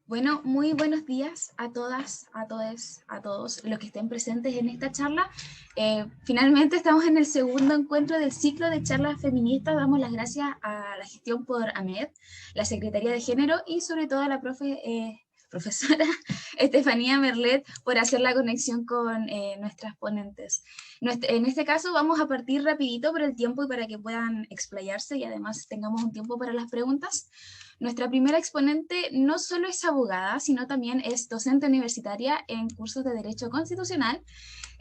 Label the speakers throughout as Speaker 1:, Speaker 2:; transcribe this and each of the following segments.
Speaker 1: Bueno, muy buenos días a todas, a todos, a todos los que estén presentes en esta charla. Finalmente estamos en el segundo encuentro del ciclo de charlas feministas. Damos las gracias a la gestión por AMED, la Secretaría de Género y sobre todo a la profesora Estefanía Merlet por hacer la conexión con nuestras ponentes. En este caso vamos a partir rapidito por el tiempo y para que puedan explayarse y además tengamos un tiempo para las preguntas. Nuestra primera exponente no solo es abogada, sino también es docente universitaria en cursos de Derecho Constitucional,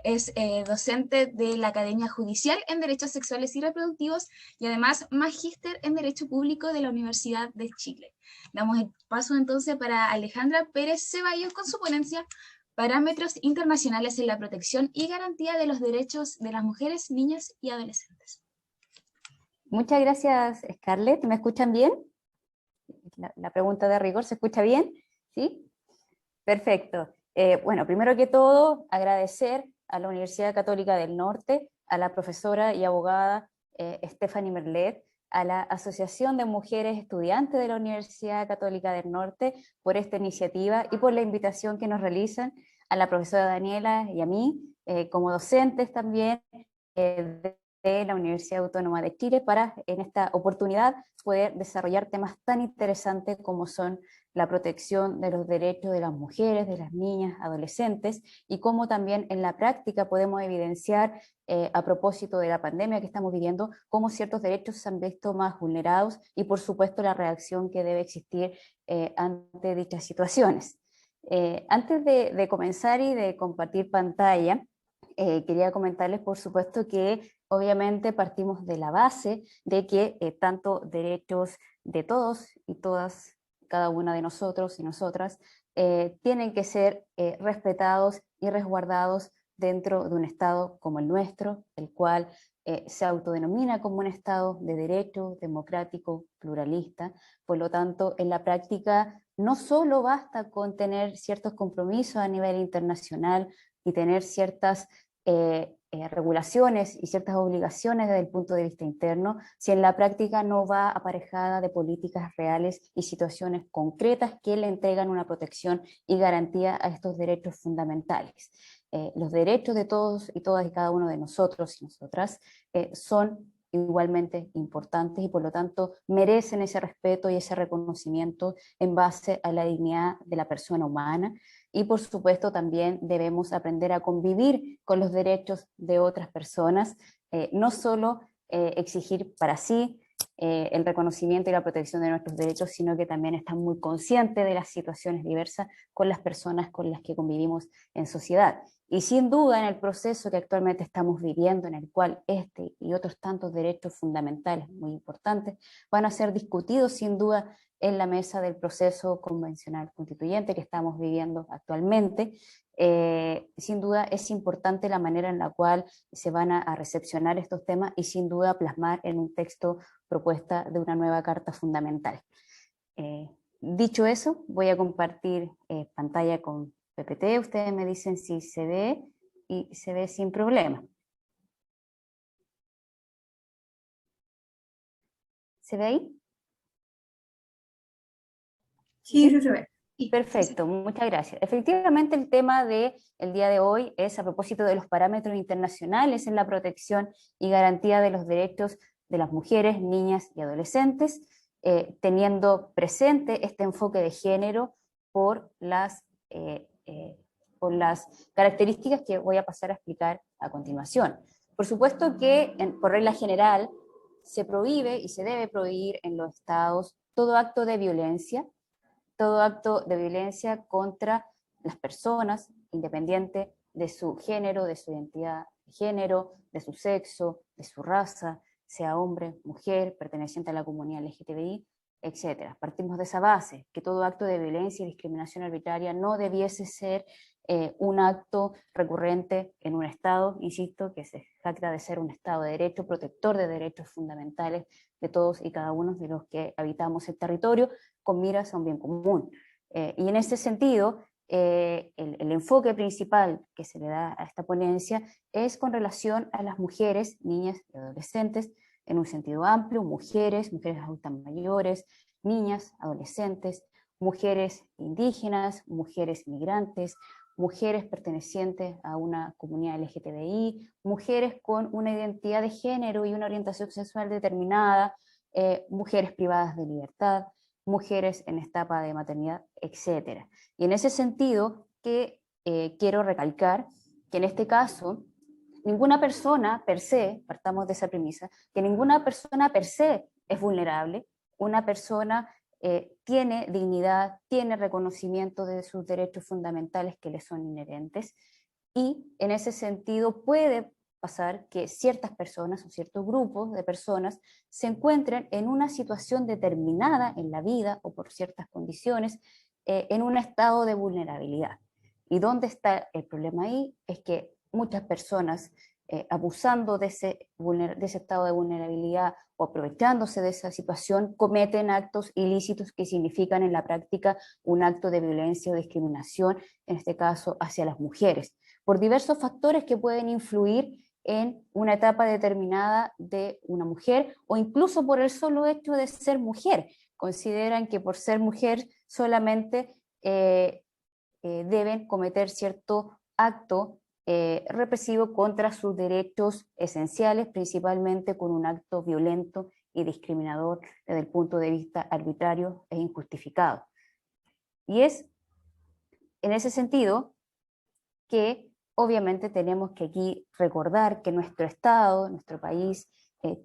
Speaker 1: es docente de la Academia Judicial en Derechos Sexuales y Reproductivos y además magíster en Derecho Público de la Universidad de Chile. Damos el paso entonces para Alejandra Pérez Ceballos con su ponencia Parámetros internacionales en la protección y garantía de los derechos de las mujeres, niñas y adolescentes.
Speaker 2: Muchas gracias, Scarlett. ¿Me escuchan bien? La pregunta de rigor, ¿se escucha bien? ¿Sí? Perfecto. Bueno, primero que todo, agradecer a la Universidad Católica del Norte, a la profesora y abogada Stephanie Merlet, a la Asociación de Mujeres Estudiantes de la Universidad Católica del Norte por esta iniciativa y por la invitación que nos realizan, a la profesora Daniela y a mí, como docentes también de la Universidad Autónoma de Chile, para en esta oportunidad poder desarrollar temas tan interesantes como son la protección de los derechos de las mujeres, de las niñas, adolescentes, y cómo también en la práctica podemos evidenciar, a propósito de la pandemia que estamos viviendo, cómo ciertos derechos se han visto más vulnerados y por supuesto la reacción que debe existir ante dichas situaciones. Antes de comenzar y de compartir pantalla, quería comentarles por supuesto que obviamente partimos de la base de que tanto derechos de todos y todas, cada una de nosotros y nosotras, tienen que ser respetados y resguardados dentro de un Estado como el nuestro, el cual se autodenomina como un Estado de derecho, democrático, pluralista. Por lo tanto, en la práctica no solo basta con tener ciertos compromisos a nivel internacional y tener ciertas regulaciones y ciertas obligaciones desde el punto de vista interno, si en la práctica no va aparejada de políticas reales y situaciones concretas que le entregan una protección y garantía a estos derechos fundamentales. Los derechos de todos y todas y cada uno de nosotros y nosotras son igualmente importantes y por lo tanto merecen ese respeto y ese reconocimiento en base a la dignidad de la persona humana. Y por supuesto también debemos aprender a convivir con los derechos de otras personas, no solo exigir para sí el reconocimiento y la protección de nuestros derechos, sino que también estar muy conscientes de las situaciones diversas con las personas con las que convivimos en sociedad. Y sin duda en el proceso que actualmente estamos viviendo, en el cual este y otros tantos derechos fundamentales muy importantes van a ser discutidos sin duda en la mesa del proceso convencional constituyente que estamos viviendo actualmente, sin duda es importante la manera en la cual se van a recepcionar estos temas y sin duda plasmar en un texto propuesta de una nueva Carta Fundamental. Dicho eso, voy a compartir pantalla con PPT, ustedes me dicen si se ve y se ve sin problema. ¿Se ve ahí?
Speaker 1: Sí, sí se ve.
Speaker 2: Perfecto, muchas gracias. Efectivamente, el tema del día de hoy es a propósito de los parámetros internacionales en la protección y garantía de los derechos de las mujeres, niñas y adolescentes, teniendo presente este enfoque de género por las características que voy a pasar a explicar a continuación. Por supuesto que, por regla general, se prohíbe y se debe prohibir en los estados todo acto de violencia contra las personas, independiente de su género, de su identidad de género, de su sexo, de su raza, sea hombre, mujer, perteneciente a la comunidad LGTBI, etc. Partimos de esa base, que todo acto de violencia y discriminación arbitraria no debiese ser un acto recurrente en un Estado, insisto, que se jacta de ser un Estado de derecho, protector de derechos fundamentales de todos y cada uno de los que habitamos el territorio, con miras a un bien común. Y en ese sentido, el enfoque principal que se le da a esta ponencia es con relación a las mujeres, niñas y adolescentes, en un sentido amplio, mujeres adultas mayores, niñas, adolescentes, mujeres indígenas, mujeres migrantes, mujeres pertenecientes a una comunidad LGTBI, mujeres con una identidad de género y una orientación sexual determinada, mujeres privadas de libertad, mujeres en etapa de maternidad, etc. Y en ese sentido, quiero recalcar que en este caso, ninguna persona per se, partamos de esa premisa, que ninguna persona per se es vulnerable, una persona tiene dignidad, tiene reconocimiento de sus derechos fundamentales que le son inherentes, y en ese sentido puede pasar que ciertas personas o ciertos grupos de personas se encuentren en una situación determinada en la vida o por ciertas condiciones en un estado de vulnerabilidad. ¿Y dónde está el problema ahí? Es que muchas personas abusando de ese estado de vulnerabilidad o aprovechándose de esa situación, cometen actos ilícitos que significan en la práctica un acto de violencia o discriminación, en este caso hacia las mujeres, por diversos factores que pueden influir en una etapa determinada de una mujer, o incluso por el solo hecho de ser mujer. Consideran que por ser mujer solamente deben cometer cierto acto represivo contra sus derechos esenciales, principalmente con un acto violento y discriminador desde el punto de vista arbitrario e injustificado. Y es en ese sentido que obviamente tenemos que aquí recordar que nuestro Estado, nuestro país,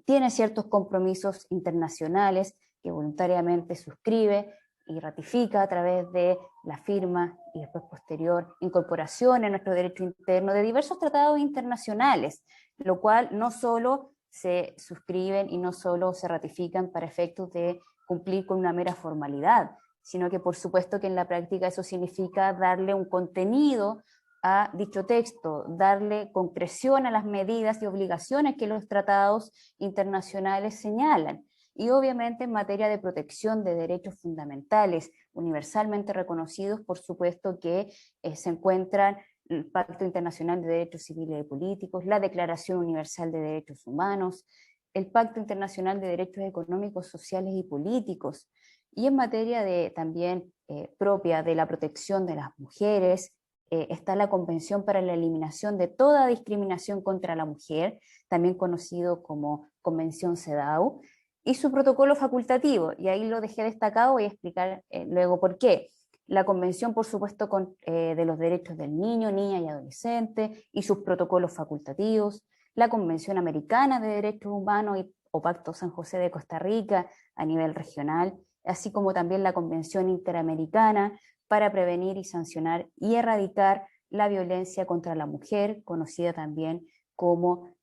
Speaker 2: tiene ciertos compromisos internacionales que voluntariamente suscribe y ratifica a través de la firma y después posterior incorporación en nuestro derecho interno de diversos tratados internacionales, lo cual no solo se suscriben y no solo se ratifican para efectos de cumplir con una mera formalidad, sino que por supuesto que en la práctica eso significa darle un contenido a dicho texto, darle concreción a las medidas y obligaciones que los tratados internacionales señalan. Y obviamente en materia de protección de derechos fundamentales universalmente reconocidos, por supuesto que se encuentran el Pacto Internacional de Derechos Civiles y Políticos, la Declaración Universal de Derechos Humanos, el Pacto Internacional de Derechos Económicos, Sociales y Políticos, y en materia de, también propia de la protección de las mujeres, está la Convención para la Eliminación de toda discriminación contra la mujer, también conocido como Convención CEDAW, y su protocolo facultativo, y ahí lo dejé destacado, voy a explicar luego por qué. La Convención, por supuesto, de los Derechos del Niño, Niña y Adolescente, y sus protocolos facultativos, la Convención Americana de Derechos Humanos o Pacto San José de Costa Rica a nivel regional, así como también la Convención Interamericana para prevenir y sancionar y erradicar la violencia contra la mujer, conocida también como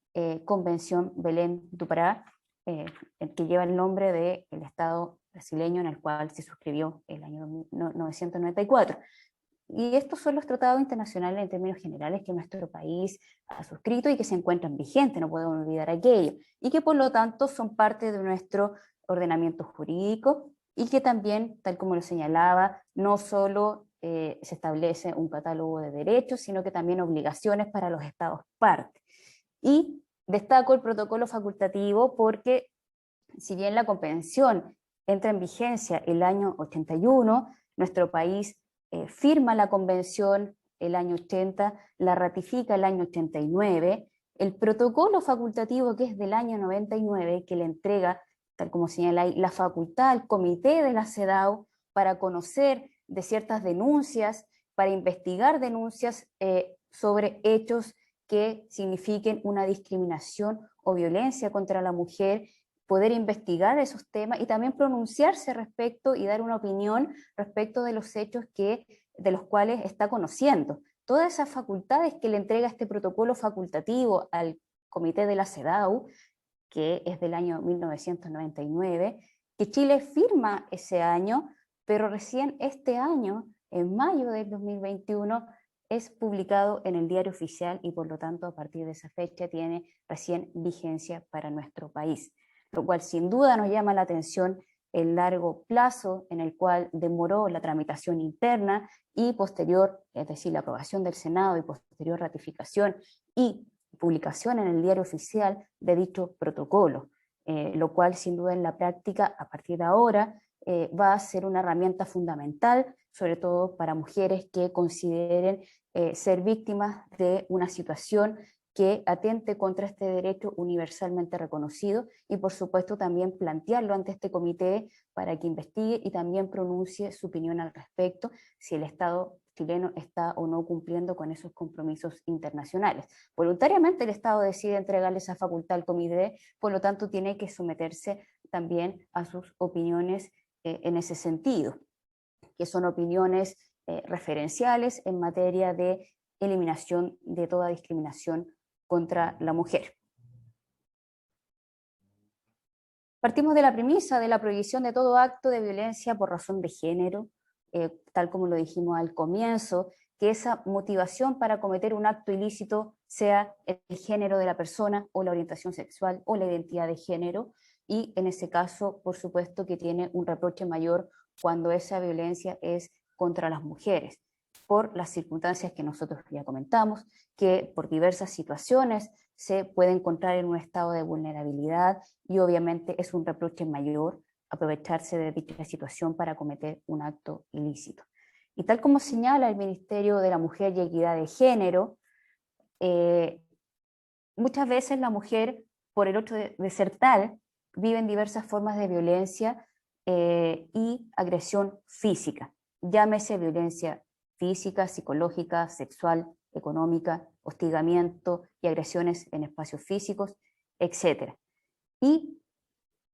Speaker 2: Convención Belém-do que lleva el nombre del Estado brasileño en el cual se suscribió el año 1994. Y estos son los tratados internacionales en términos generales que nuestro país ha suscrito y que se encuentran vigentes, no podemos olvidar aquello, y que por lo tanto son parte de nuestro ordenamiento jurídico y que también, tal como lo señalaba, no solo se establece un catálogo de derechos, sino que también obligaciones para los estados parte. Y destaco el protocolo facultativo porque si bien la convención entra en vigencia el año 81, nuestro país firma la convención el año 80, la ratifica el año 89, el protocolo facultativo que es del año 99, que le entrega, tal como señala ahí, la facultad al comité de la CEDAW para conocer de ciertas denuncias, para investigar denuncias sobre hechos que signifiquen una discriminación o violencia contra la mujer, poder investigar esos temas y también pronunciarse respecto y dar una opinión respecto de los hechos de los cuales está conociendo. Todas esas facultades que le entrega este protocolo facultativo al comité de la CEDAW, que es del año 1999, que Chile firma ese año, pero recién este año, en mayo del 2021, es publicado en el Diario Oficial y por lo tanto a partir de esa fecha tiene recién vigencia para nuestro país, lo cual sin duda nos llama la atención el largo plazo en el cual demoró la tramitación interna y posterior, es decir, la aprobación del Senado y posterior ratificación y publicación en el Diario Oficial de dicho protocolo, lo cual sin duda en la práctica a partir de ahora va a ser una herramienta fundamental, sobre todo para mujeres que consideren ser víctimas de una situación que atente contra este derecho universalmente reconocido, y por supuesto también plantearlo ante este comité para que investigue y también pronuncie su opinión al respecto, si el Estado chileno está o no cumpliendo con esos compromisos internacionales. Voluntariamente el Estado decide entregarle esa facultad al comité, por lo tanto tiene que someterse también a sus opiniones en ese sentido, que son opiniones referenciales en materia de eliminación de toda discriminación contra la mujer. Partimos de la premisa de la prohibición de todo acto de violencia por razón de género, tal como lo dijimos al comienzo, que esa motivación para cometer un acto ilícito sea el género de la persona o la orientación sexual o la identidad de género, y en ese caso, por supuesto, que tiene un reproche mayor cuando esa violencia es contra las mujeres, por las circunstancias que nosotros ya comentamos, que por diversas situaciones se puede encontrar en un estado de vulnerabilidad, y obviamente es un reproche mayor aprovecharse de dicha situación para cometer un acto ilícito. Y tal como señala el Ministerio de la Mujer y Equidad de Género, muchas veces la mujer, por el hecho de ser tal, vive en diversas formas de violencia y agresión física. Llámese violencia física, psicológica, sexual, económica, hostigamiento y agresiones en espacios físicos, etc. Y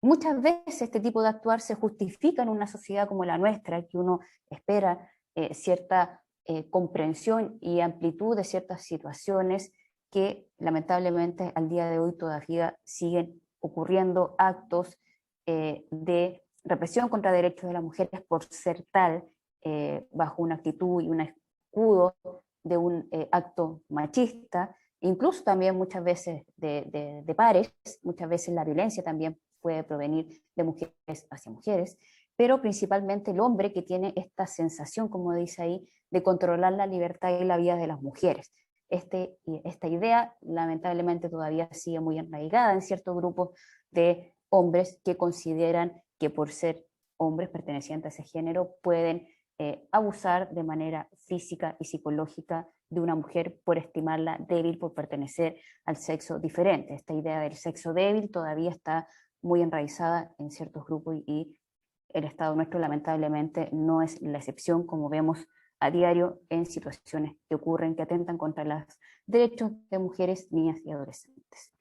Speaker 2: muchas veces este tipo de actuar se justifica en una sociedad como la nuestra, que uno espera cierta comprensión y amplitud de ciertas situaciones, que lamentablemente al día de hoy todavía siguen ocurriendo actos de represión contra derechos de las mujeres por ser tal, bajo una actitud y un escudo de un acto machista, incluso también muchas veces de pares. Muchas veces la violencia también puede provenir de mujeres hacia mujeres, pero principalmente el hombre, que tiene esta sensación, como dice ahí, de controlar la libertad y la vida de las mujeres. Esta idea lamentablemente todavía sigue muy arraigada en ciertos grupos de hombres que consideran que por ser hombres pertenecientes a ese género pueden abusar de manera física y psicológica de una mujer por estimarla débil, por pertenecer al sexo diferente. Esta idea del sexo débil todavía está muy enraizada en ciertos grupos, y el Estado nuestro lamentablemente no es la excepción, como vemos a diario en situaciones que ocurren, que atentan contra los derechos de mujeres, niñas y adolescentes.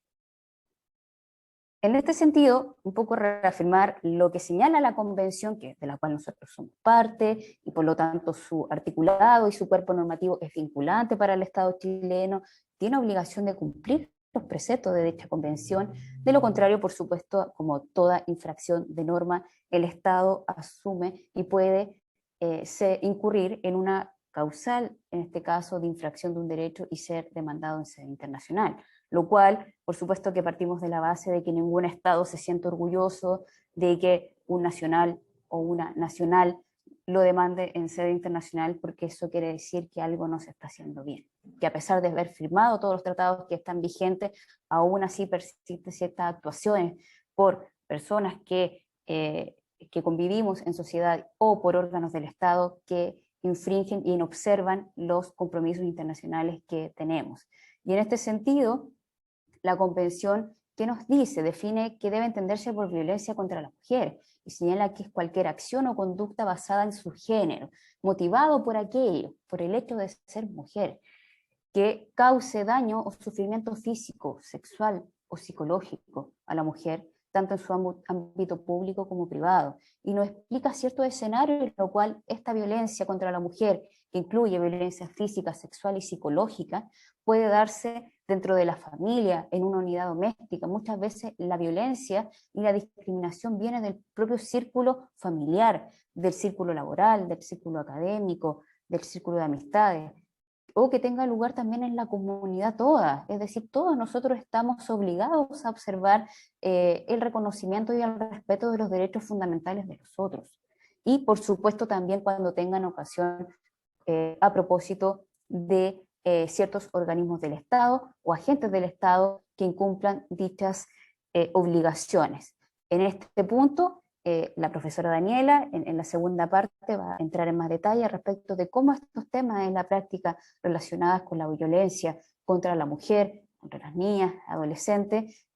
Speaker 2: En este sentido, un poco reafirmar lo que señala la Convención, de la cual nosotros somos parte, y por lo tanto su articulado y su cuerpo normativo es vinculante para el Estado chileno, tiene obligación de cumplir los preceptos de dicha Convención. De lo contrario, por supuesto, como toda infracción de norma, el Estado asume y puede incurrir en una causal, en este caso de infracción de un derecho, y ser demandado en sede internacional. Lo cual, por supuesto que partimos de la base de que ningún Estado se siente orgulloso de que un nacional o una nacional lo demande en sede internacional, porque eso quiere decir que algo no se está haciendo bien, que a pesar de haber firmado todos los tratados que están vigentes, aún así persisten ciertas actuaciones por personas que convivimos en sociedad o por órganos del Estado que infringen y inobservan los compromisos internacionales que tenemos. Y en este sentido, la Convención, ¿qué nos dice? Define que debe entenderse por violencia contra la mujer, y señala que es cualquier acción o conducta basada en su género, motivado por aquello, por el hecho de ser mujer, que cause daño o sufrimiento físico, sexual o psicológico a la mujer, tanto en su ámbito público como privado. Y nos explica ciertos escenarios en los cuales esta violencia contra la mujer, que incluye violencia física, sexual y psicológica, puede darse dentro de la familia, en una unidad doméstica. Muchas veces la violencia y la discriminación viene del propio círculo familiar, del círculo laboral, del círculo académico, del círculo de amistades, o que tenga lugar también en la comunidad toda. Es decir, todos nosotros estamos obligados a observar el reconocimiento y el respeto de los derechos fundamentales de los otros. Y por supuesto también cuando tengan ocasión a propósito de ciertos organismos del Estado o agentes del Estado que incumplan dichas obligaciones. En este punto, La profesora Daniela, en la segunda parte, va a entrar en más detalle respecto de cómo estos temas en la práctica relacionados con la violencia contra la mujer, contra las niñas, adolescentes,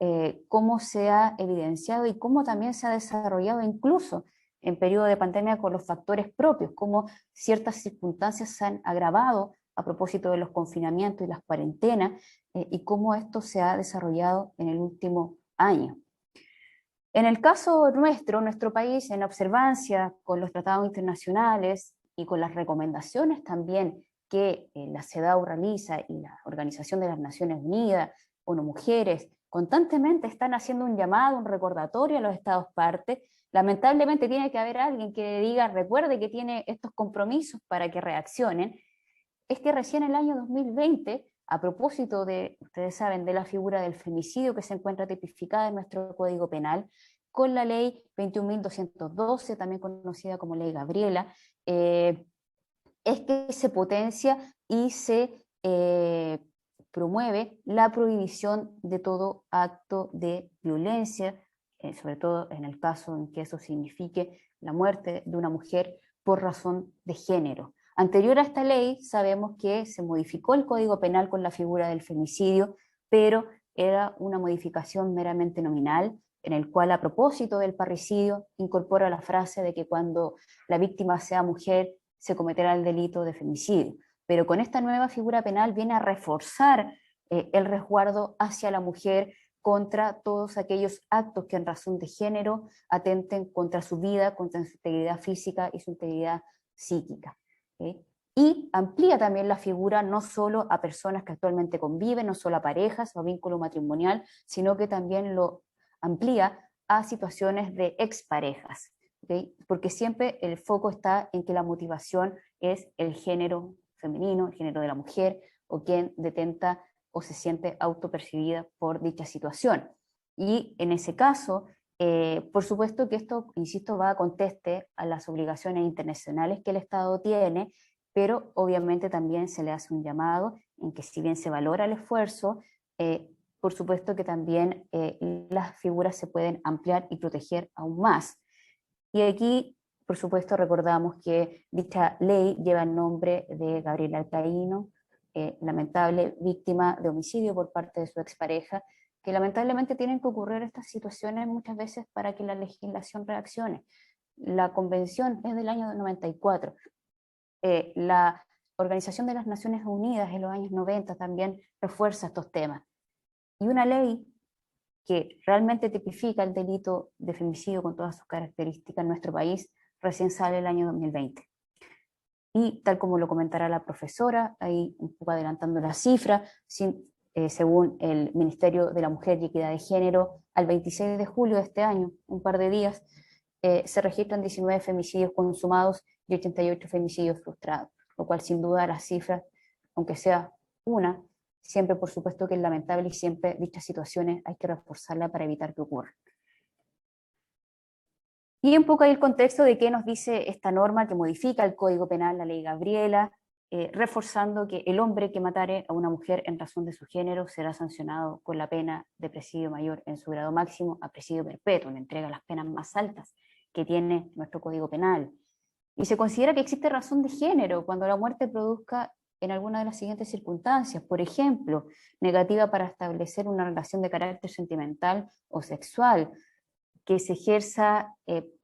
Speaker 2: cómo se ha evidenciado y cómo también se ha desarrollado incluso en periodo de pandemia con los factores propios, cómo ciertas circunstancias se han agravado a propósito de los confinamientos y las cuarentenas, y cómo esto se ha desarrollado en el último año. En el caso nuestro, nuestro país, en observancia con los tratados internacionales y con las recomendaciones también que la CEDAW realiza y la Organización de las Naciones Unidas, ONU Mujeres, constantemente están haciendo un llamado, un recordatorio a los Estados partes. Lamentablemente tiene que haber alguien que diga, recuerde que tiene estos compromisos para que reaccionen. Es que recién en el año 2020, a propósito de, ustedes saben, de la figura del femicidio que se encuentra tipificada en nuestro Código Penal, con la ley 21.212, también conocida como ley Gabriela, es que se potencia y se promueve la prohibición de todo acto de violencia, sobre todo en el caso en que eso signifique la muerte de una mujer por razón de género. Anterior a esta ley, sabemos que se modificó el Código Penal con la figura del femicidio, pero era una modificación meramente nominal, en el cual, a propósito del parricidio, incorpora la frase de que cuando la víctima sea mujer, se cometerá el delito de femicidio. Pero con esta nueva figura penal viene a reforzar el resguardo hacia la mujer contra todos aquellos actos que en razón de género atenten contra su vida, contra su integridad física y su integridad psíquica. Y amplía también la figura no solo a personas que actualmente conviven, no solo a parejas o a vínculo matrimonial, sino que también lo amplía a situaciones de exparejas, ¿okay? Porque siempre el foco está en que la motivación es el género femenino, el género de la mujer, o quien detenta o se siente autopercibida por dicha situación. Y en ese caso, por supuesto que esto, insisto, va a conteste a las obligaciones internacionales que el Estado tiene, pero obviamente también se le hace un llamado en que, si bien se valora el esfuerzo, por supuesto que también las figuras se pueden ampliar y proteger aún más. Y aquí, por supuesto, recordamos que dicha ley lleva el nombre de Gabriela Alcaíno, lamentable víctima de homicidio por parte de su expareja, que lamentablemente tienen que ocurrir estas situaciones muchas veces para que la legislación reaccione. La convención es del año 94. La Organización de las Naciones Unidas en los años 90 también refuerza estos temas. Y una ley que realmente tipifica el delito de femicidio con todas sus características en nuestro país recién sale el año 2020. Y tal como lo comentará la profesora, ahí un poco adelantando la cifra, según el Ministerio de la Mujer y Equidad de Género, al 26 de julio de este año, un par de días, se registran 19 femicidios consumados y 88 femicidios frustrados, lo cual sin duda las cifras, aunque sea una, siempre por supuesto que es lamentable y siempre dichas situaciones hay que reforzarla para evitar que ocurran. Y un poco ahí el contexto de qué nos dice esta norma que modifica el Código Penal, la ley Gabriela, reforzando que el hombre que matare a una mujer en razón de su género será sancionado con la pena de presidio mayor en su grado máximo a presidio perpetuo, le entrega las penas más altas que tiene nuestro Código Penal. Y se considera que existe razón de género cuando la muerte produzca en alguna de las siguientes circunstancias. Por ejemplo, negativa para establecer una relación de carácter sentimental o sexual, que se ejerza,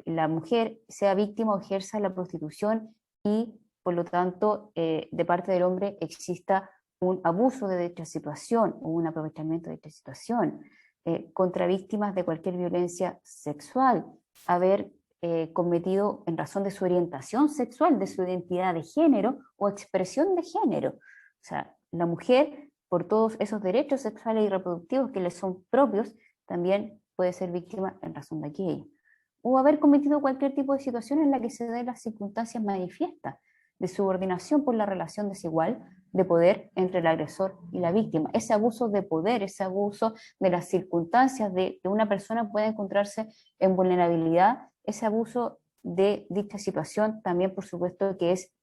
Speaker 2: la mujer sea víctima o ejerza la prostitución y, por lo tanto, de parte del hombre exista un abuso de dicha situación o un aprovechamiento de dicha situación, contra víctimas de cualquier violencia sexual, haber cometido en razón de su orientación sexual, de su identidad de género o expresión de género. O sea, la mujer, por todos esos derechos sexuales y reproductivos que le son propios, también puede ser víctima en razón de aquello. O haber cometido cualquier tipo de situación en la que se den las circunstancias manifiestas de subordinación por la relación desigual de poder entre el agresor y la víctima. Ese abuso de poder, ese abuso de las circunstancias de que una persona puede encontrarse en vulnerabilidad, ese abuso de dicha situación también, por supuesto, que es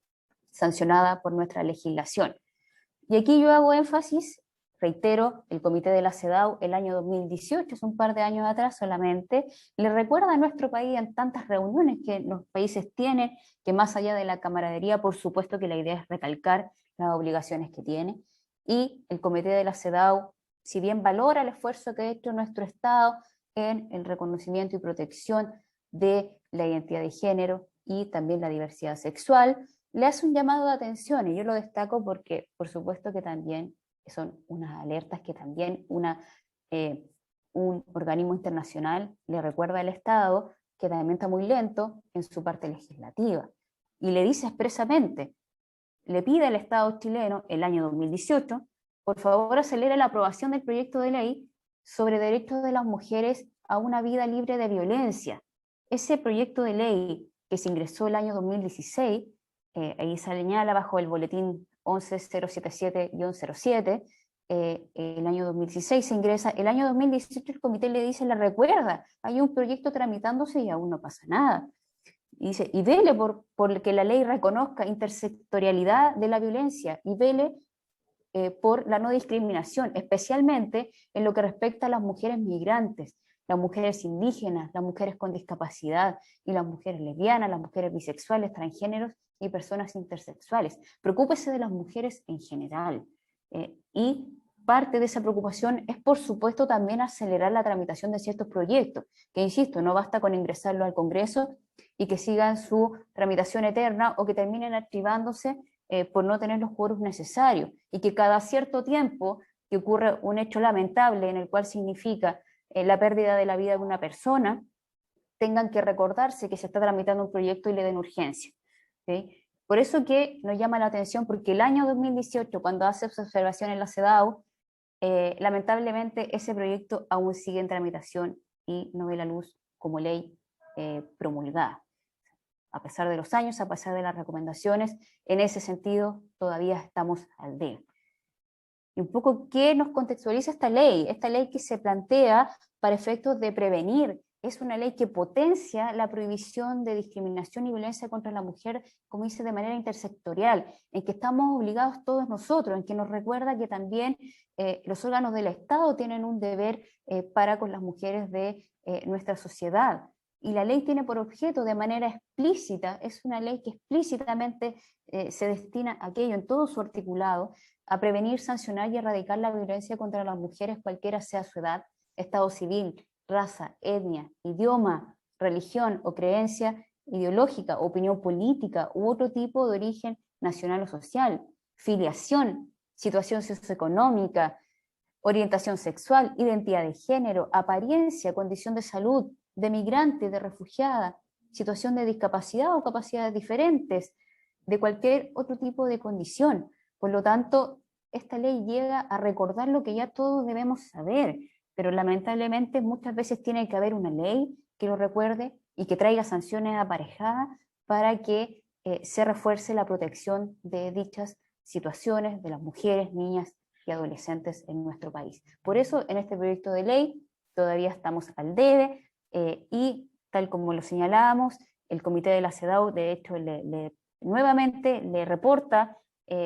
Speaker 2: sancionada por nuestra legislación. Y aquí yo hago énfasis reitero, el comité de la CEDAW el año 2018, es un par de años atrás solamente, le recuerda a nuestro país en tantas reuniones que los países tienen, que más allá de la camaradería, por supuesto que la idea es recalcar las obligaciones que tiene, y el comité de la CEDAW, si bien valora el esfuerzo que ha hecho nuestro Estado en el reconocimiento y protección de la identidad de género y también la diversidad sexual, le hace un llamado de atención, y yo lo destaco porque por supuesto que también son unas alertas que también un organismo internacional le recuerda al Estado que también está muy lento en su parte legislativa, y le dice expresamente, le pide al Estado chileno el año 2018, por favor acelere la aprobación del proyecto de ley sobre derechos de las mujeres a una vida libre de violencia. Ese proyecto de ley que se ingresó el año 2016, ahí se señala bajo el boletín 11077-07, el año 2016 se ingresa, el año 2018 el comité le dice, le recuerda, hay un proyecto tramitándose y aún no pasa nada. Y dice, y vele por que la ley reconozca intersectorialidad de la violencia, y vele por la no discriminación, especialmente en lo que respecta a las mujeres migrantes, las mujeres indígenas, las mujeres con discapacidad, y las mujeres lesbianas, las mujeres bisexuales, transgéneros y personas intersexuales. Preocúpese de las mujeres en general. Y parte de esa preocupación es, por supuesto, también acelerar la tramitación de ciertos proyectos, que, insisto, no basta con ingresarlo al Congreso y que sigan su tramitación eterna o que terminen archivándose por no tener los quórums necesarios, y que cada cierto tiempo que ocurre un hecho lamentable en el cual significa la pérdida de la vida de una persona, tengan que recordarse que se está tramitando un proyecto y le den urgencia. ¿Sí? Por eso que nos llama la atención, porque el año 2018, cuando hace su observación en la CEDAW, lamentablemente ese proyecto aún sigue en tramitación y no ve la luz como ley promulgada. A pesar de los años, a pesar de las recomendaciones, en ese sentido todavía estamos al debe. Y un poco, ¿qué nos contextualiza esta ley? Esta ley que se plantea para efectos de prevenir, es una ley que potencia la prohibición de discriminación y violencia contra la mujer, como dice, de manera intersectorial, en que estamos obligados todos nosotros, en que nos recuerda que también los órganos del Estado tienen un deber para con las mujeres de nuestra sociedad. Y la ley tiene por objeto de manera explícita, es una ley que explícitamente se destina a aquello en todo su articulado, a prevenir, sancionar y erradicar la violencia contra las mujeres, cualquiera sea su edad, estado civil, raza, etnia, idioma, religión o creencia ideológica, opinión política u otro tipo de origen nacional o social, filiación, situación socioeconómica, orientación sexual, identidad de género, apariencia, condición de salud, de migrante, de refugiada, situación de discapacidad o capacidades diferentes, de cualquier otro tipo de condición. Por lo tanto, esta ley llega a recordar lo que ya todos debemos saber, pero lamentablemente muchas veces tiene que haber una ley que lo recuerde y que traiga sanciones aparejadas para que se refuerce la protección de dichas situaciones de las mujeres, niñas y adolescentes en nuestro país. Por eso, en este proyecto de ley todavía estamos al debe y, tal como lo señalábamos, el comité de la CEDAW, de hecho, nuevamente le reporta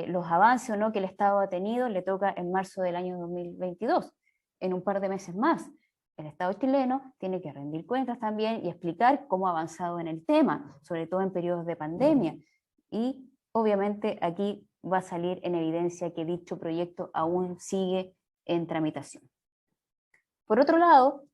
Speaker 2: los avances o no que el Estado ha tenido, le toca en marzo del año 2022, en un par de meses más. El Estado chileno tiene que rendir cuentas también y explicar cómo ha avanzado en el tema, sobre todo en periodos de pandemia. Y obviamente aquí va a salir en evidencia que dicho proyecto aún sigue en tramitación. Por otro lado,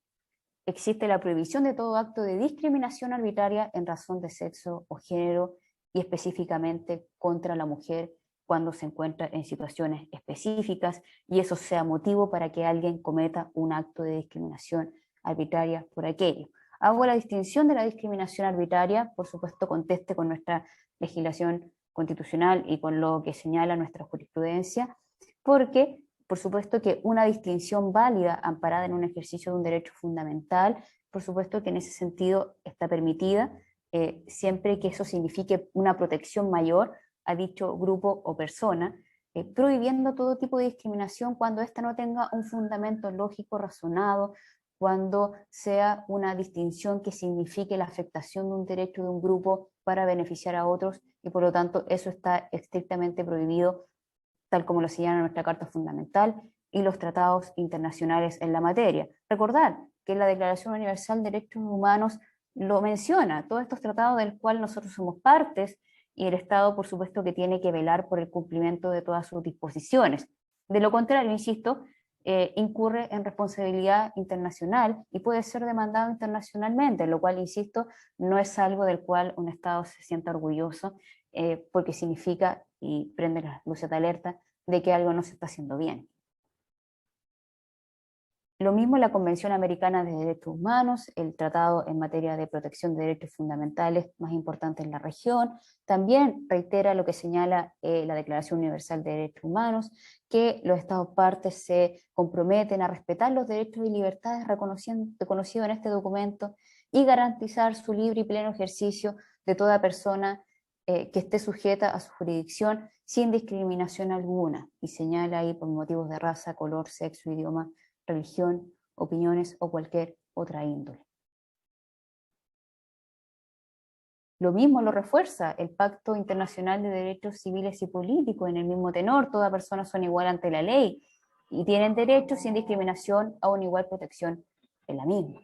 Speaker 2: existe la prohibición de todo acto de discriminación arbitraria en razón de sexo o género, y específicamente contra la mujer cuando se encuentra en situaciones específicas y eso sea motivo para que alguien cometa un acto de discriminación arbitraria por aquello. Hago la distinción de la discriminación arbitraria, por supuesto conteste con nuestra legislación constitucional y con lo que señala nuestra jurisprudencia, porque por supuesto que una distinción válida amparada en un ejercicio de un derecho fundamental, por supuesto que en ese sentido está permitida, siempre que eso signifique una protección mayor a dicho grupo o persona, prohibiendo todo tipo de discriminación cuando ésta no tenga un fundamento lógico, razonado, cuando sea una distinción que signifique la afectación de un derecho de un grupo para beneficiar a otros, y por lo tanto eso está estrictamente prohibido, tal como lo señala nuestra Carta Fundamental, y los tratados internacionales en la materia. Recordar que la Declaración Universal de Derechos Humanos lo menciona, todos estos tratados del cual nosotros somos partes, y el Estado, por supuesto, que tiene que velar por el cumplimiento de todas sus disposiciones. De lo contrario, insisto, incurre en responsabilidad internacional y puede ser demandado internacionalmente, lo cual, insisto, no es algo del cual un Estado se sienta orgulloso, porque significa, y prende las luces de alerta, de que algo no se está haciendo bien. Lo mismo la Convención Americana de Derechos Humanos, el tratado en materia de protección de derechos fundamentales más importante en la región, también reitera lo que señala la Declaración Universal de Derechos Humanos, que los Estados partes se comprometen a respetar los derechos y libertades reconocidos en este documento y garantizar su libre y pleno ejercicio de toda persona que esté sujeta a su jurisdicción sin discriminación alguna, y señala ahí por motivos de raza, color, sexo, idioma, religión, opiniones o cualquier otra índole. Lo mismo lo refuerza el Pacto Internacional de Derechos Civiles y Políticos en el mismo tenor: toda persona son igual ante la ley y tienen derechos sin discriminación a una igual protección en la misma.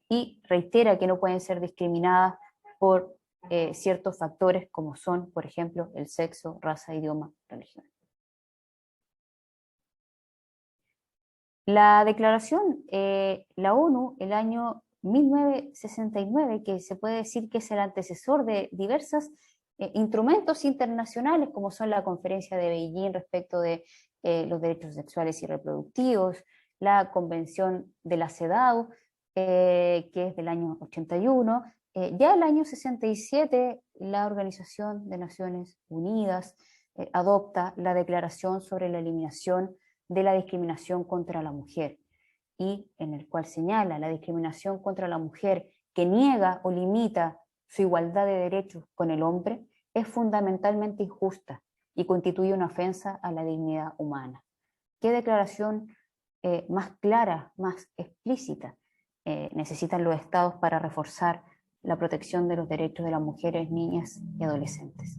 Speaker 2: Y reitera que no pueden ser discriminadas por ciertos factores como son, por ejemplo, el sexo, raza, idioma, religión. La declaración, la ONU, el año 1969, que se puede decir que es el antecesor de diversos instrumentos internacionales, como son la Conferencia de Beijing respecto de los derechos sexuales y reproductivos, la Convención de la CEDAW, que es del año 81, ya el año 67 la Organización de Naciones Unidas adopta la Declaración sobre la Eliminación de la Discriminación contra la Mujer, y en el cual señala la discriminación contra la mujer que niega o limita su igualdad de derechos con el hombre es fundamentalmente injusta y constituye una ofensa a la dignidad humana. ¿Qué declaración más clara, más explícita necesitan los estados para reforzar la protección de los derechos de las mujeres, niñas y adolescentes?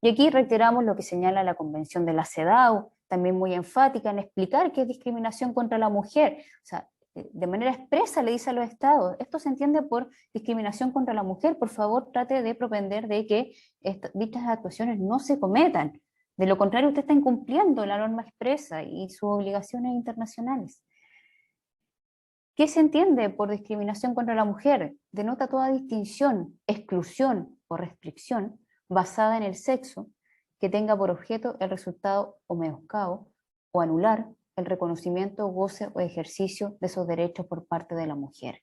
Speaker 2: Y aquí reiteramos lo que señala la Convención de la CEDAW, también muy enfática en explicar qué es discriminación contra la mujer. O sea, de manera expresa le dice a los estados, esto se entiende por discriminación contra la mujer, por favor trate de propender de que dichas actuaciones no se cometan. De lo contrario, usted está incumpliendo la norma expresa y sus obligaciones internacionales. ¿Qué se entiende por discriminación contra la mujer? Denota toda distinción, exclusión o restricción basada en el sexo que tenga por objeto el resultado o menoscabo o anular el reconocimiento, goce o ejercicio de esos derechos por parte de la mujer.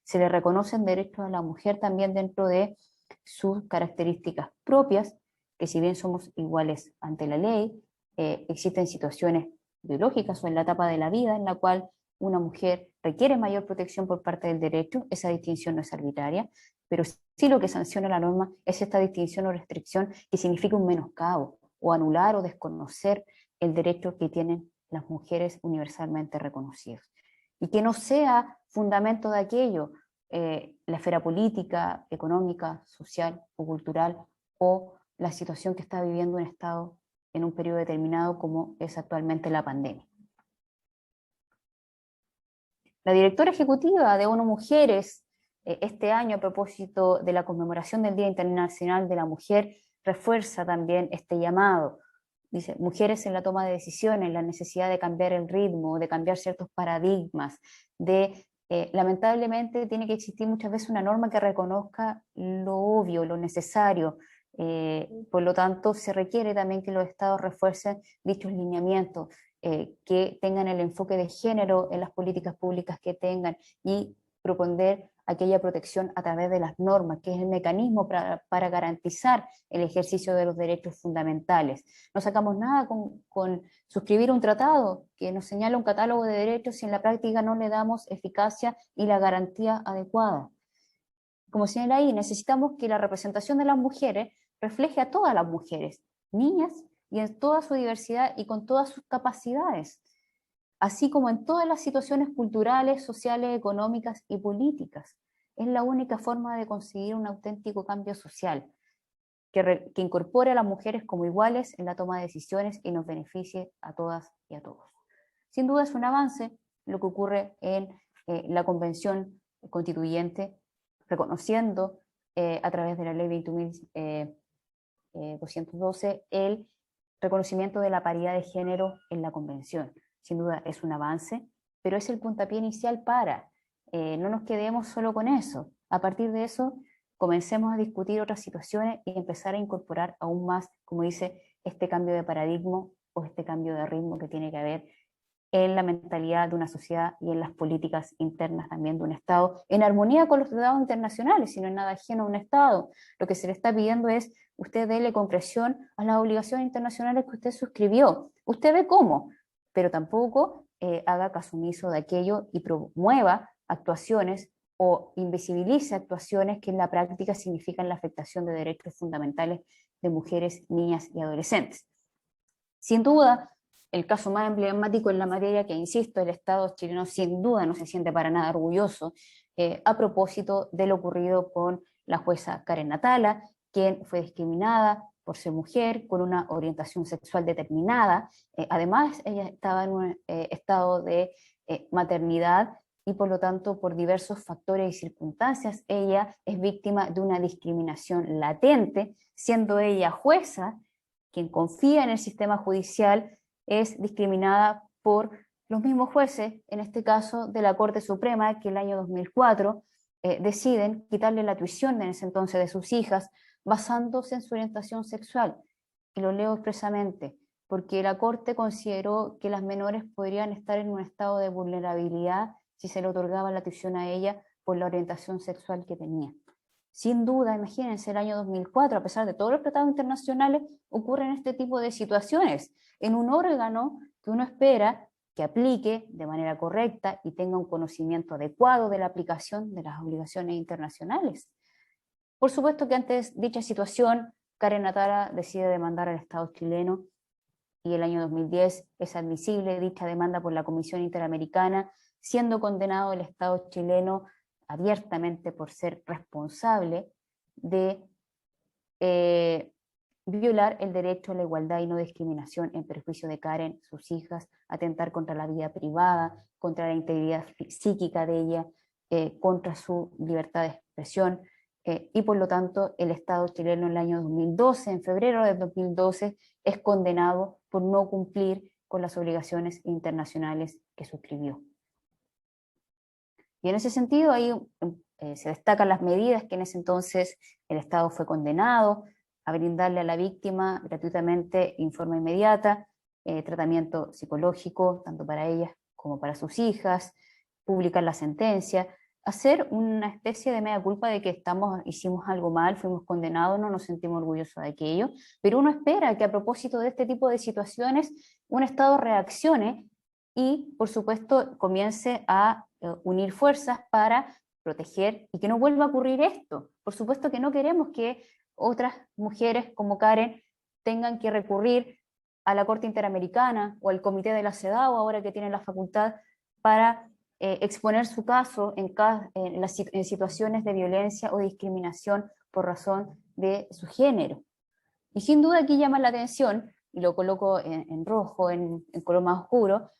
Speaker 2: Se le reconocen derechos a la mujer también dentro de sus características propias, que si bien somos iguales ante la ley, existen situaciones biológicas o en la etapa de la vida en la cual una mujer requiere mayor protección por parte del derecho. Esa distinción no es arbitraria, pero sí lo que sanciona la norma es esta distinción o restricción que significa un menoscabo o anular o desconocer el derecho que tienen las mujeres universalmente reconocidos. Y que no sea fundamento de aquello la esfera política, económica, social o cultural, o la situación que está viviendo un Estado en un periodo determinado como es actualmente la pandemia. La directora ejecutiva de ONU Mujeres, este año a propósito de la conmemoración del Día Internacional de la Mujer, refuerza también este llamado. Dice, mujeres en la toma de decisiones, la necesidad de cambiar el ritmo, de cambiar ciertos paradigmas, lamentablemente tiene que existir muchas veces una norma que reconozca lo obvio, lo necesario. Por lo tanto, se requiere también que los estados refuercen dichos lineamientos, que tengan el enfoque de género en las políticas públicas que tengan, y proponer aquella protección a través de las normas, que es el mecanismo para garantizar el ejercicio de los derechos fundamentales. No sacamos nada con suscribir un tratado que nos señala un catálogo de derechos si en la práctica no le damos eficacia y la garantía adecuada. Como señala ahí, necesitamos que la representación de las mujeres refleje a todas las mujeres, niñas, y en toda su diversidad y con todas sus capacidades, así como en todas las situaciones culturales, sociales, económicas y políticas. Es la única forma de conseguir un auténtico cambio social. que incorpore a las mujeres como iguales en la toma de decisiones y nos beneficie a todas y a todos. Sin duda es un avance lo que ocurre en la Convención Constituyente, reconociendo a través de la Ley 21.212 el reconocimiento de la paridad de género en la Convención. Sin duda es un avance, pero es el puntapié inicial para, no nos quedemos solo con eso. A partir de eso, comencemos a discutir otras situaciones y empezar a incorporar aún más, como dice, este cambio de paradigma o este cambio de ritmo que tiene que haber en la mentalidad de una sociedad y en las políticas internas también de un Estado, en armonía con los tratados internacionales, si no es nada ajeno a un Estado. Lo que se le está pidiendo es, usted dele concreción a las obligaciones internacionales que usted suscribió. Usted ve cómo, pero tampoco haga caso omiso de aquello y promueva actuaciones o invisibilice actuaciones que en la práctica significan la afectación de derechos fundamentales de mujeres, niñas y adolescentes. Sin duda, el caso más emblemático en la materia, que insisto, el Estado chileno sin duda no se siente para nada orgulloso, a propósito de lo ocurrido con la jueza Karen Natala, quien fue discriminada por ser mujer, con una orientación sexual determinada. Además, ella estaba en un estado de maternidad y por lo tanto, por diversos factores y circunstancias, ella es víctima de una discriminación latente, siendo ella jueza, quien confía en el sistema judicial, es discriminada por los mismos jueces, en este caso de la Corte Suprema, que el año 2004 deciden quitarle la tuición en ese entonces de sus hijas, basándose en su orientación sexual. Y lo leo expresamente, porque la Corte consideró que las menores podrían estar en un estado de vulnerabilidad si se le otorgaba la tuición a ella por la orientación sexual que tenía. Sin duda, imagínense, el año 2004, a pesar de todos los tratados internacionales, ocurren este tipo de situaciones en un órgano que uno espera que aplique de manera correcta y tenga un conocimiento adecuado de la aplicación de las obligaciones internacionales. Por supuesto que ante dicha situación, Karen Natala decide demandar al Estado chileno y el año 2010 es admisible dicha demanda por la Comisión Interamericana, siendo condenado el Estado chileno abiertamente por ser responsable de violar el derecho a la igualdad y no discriminación en perjuicio de Karen, sus hijas, atentar contra la vida privada, contra la integridad psíquica de ella, contra su libertad de expresión, y por lo tanto el Estado chileno en el año 2012, en febrero de 2012, es condenado por no cumplir con las obligaciones internacionales que suscribió. Y en ese sentido ahí se destacan las medidas que en ese entonces el Estado fue condenado a brindarle a la víctima gratuitamente informe inmediata, tratamiento psicológico, tanto para ellas como para sus hijas, publicar la sentencia, hacer una especie de mea culpa de que hicimos algo mal, fuimos condenados, no nos sentimos orgullosos de aquello, pero uno espera que a propósito de este tipo de situaciones un Estado reaccione y, por supuesto, comience a unir fuerzas para proteger y que no vuelva a ocurrir esto. Por supuesto que no queremos que otras mujeres como Karen tengan que recurrir a la Corte Interamericana o al Comité de la CEDAW, ahora que tienen la facultad, para exponer su caso en situaciones de violencia o discriminación por razón de su género. Y sin duda aquí llama la atención, y lo coloco en rojo, en color más oscuro,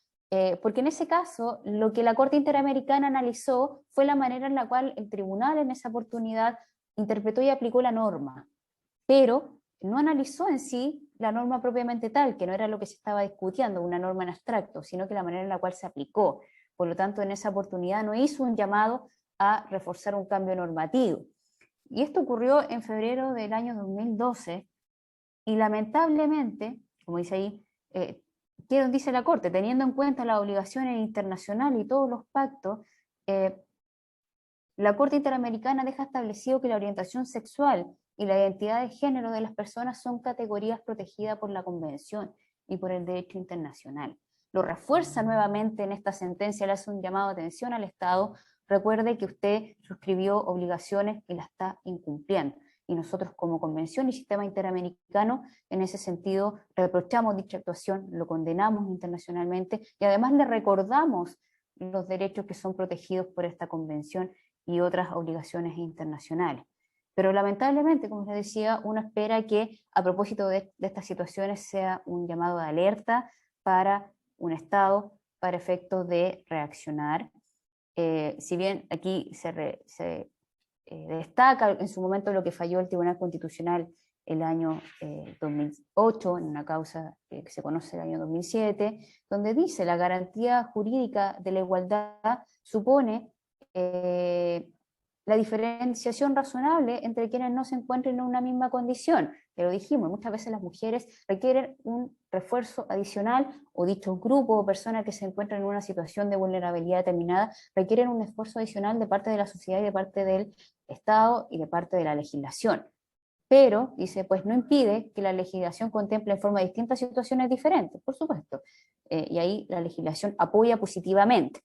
Speaker 2: porque en ese caso lo que la Corte Interamericana analizó fue la manera en la cual el tribunal en esa oportunidad interpretó y aplicó la norma, pero no analizó en sí la norma propiamente tal, que no era lo que se estaba discutiendo, una norma en abstracto, sino que la manera en la cual se aplicó. Por lo tanto, en esa oportunidad no hizo un llamado a reforzar un cambio normativo. Y esto ocurrió en febrero del año 2012, y lamentablemente, como dice ahí, ¿qué dice la Corte? Teniendo en cuenta las obligaciones internacionales y todos los pactos, la Corte Interamericana deja establecido que la orientación sexual y la identidad de género de las personas son categorías protegidas por la Convención y por el derecho internacional. Lo refuerza nuevamente en esta sentencia, le hace un llamado de atención al Estado. Recuerde que usted suscribió obligaciones y las está incumpliendo. Y nosotros como Convención y Sistema Interamericano, en ese sentido, reprochamos dicha actuación, lo condenamos internacionalmente y además le recordamos los derechos que son protegidos por esta Convención y otras obligaciones internacionales. Pero lamentablemente, como les decía, uno espera que a propósito de estas situaciones sea un llamado de alerta para un Estado, para efectos de reaccionar. Si bien aquí se destaca en su momento lo que falló el Tribunal Constitucional el año 2008, en una causa que se conoce el año 2007, donde dice la garantía jurídica de la igualdad supone la diferenciación razonable entre quienes no se encuentren en una misma condición. Ya lo dijimos, muchas veces las mujeres requieren un refuerzo adicional, o dichos grupos o personas que se encuentran en una situación de vulnerabilidad determinada requieren un esfuerzo adicional de parte de la sociedad y de parte del Estado y de parte de la legislación. Pero, dice, pues no impide que la legislación contemple en forma distinta situaciones diferentes, por supuesto. Y ahí la legislación apoya positivamente.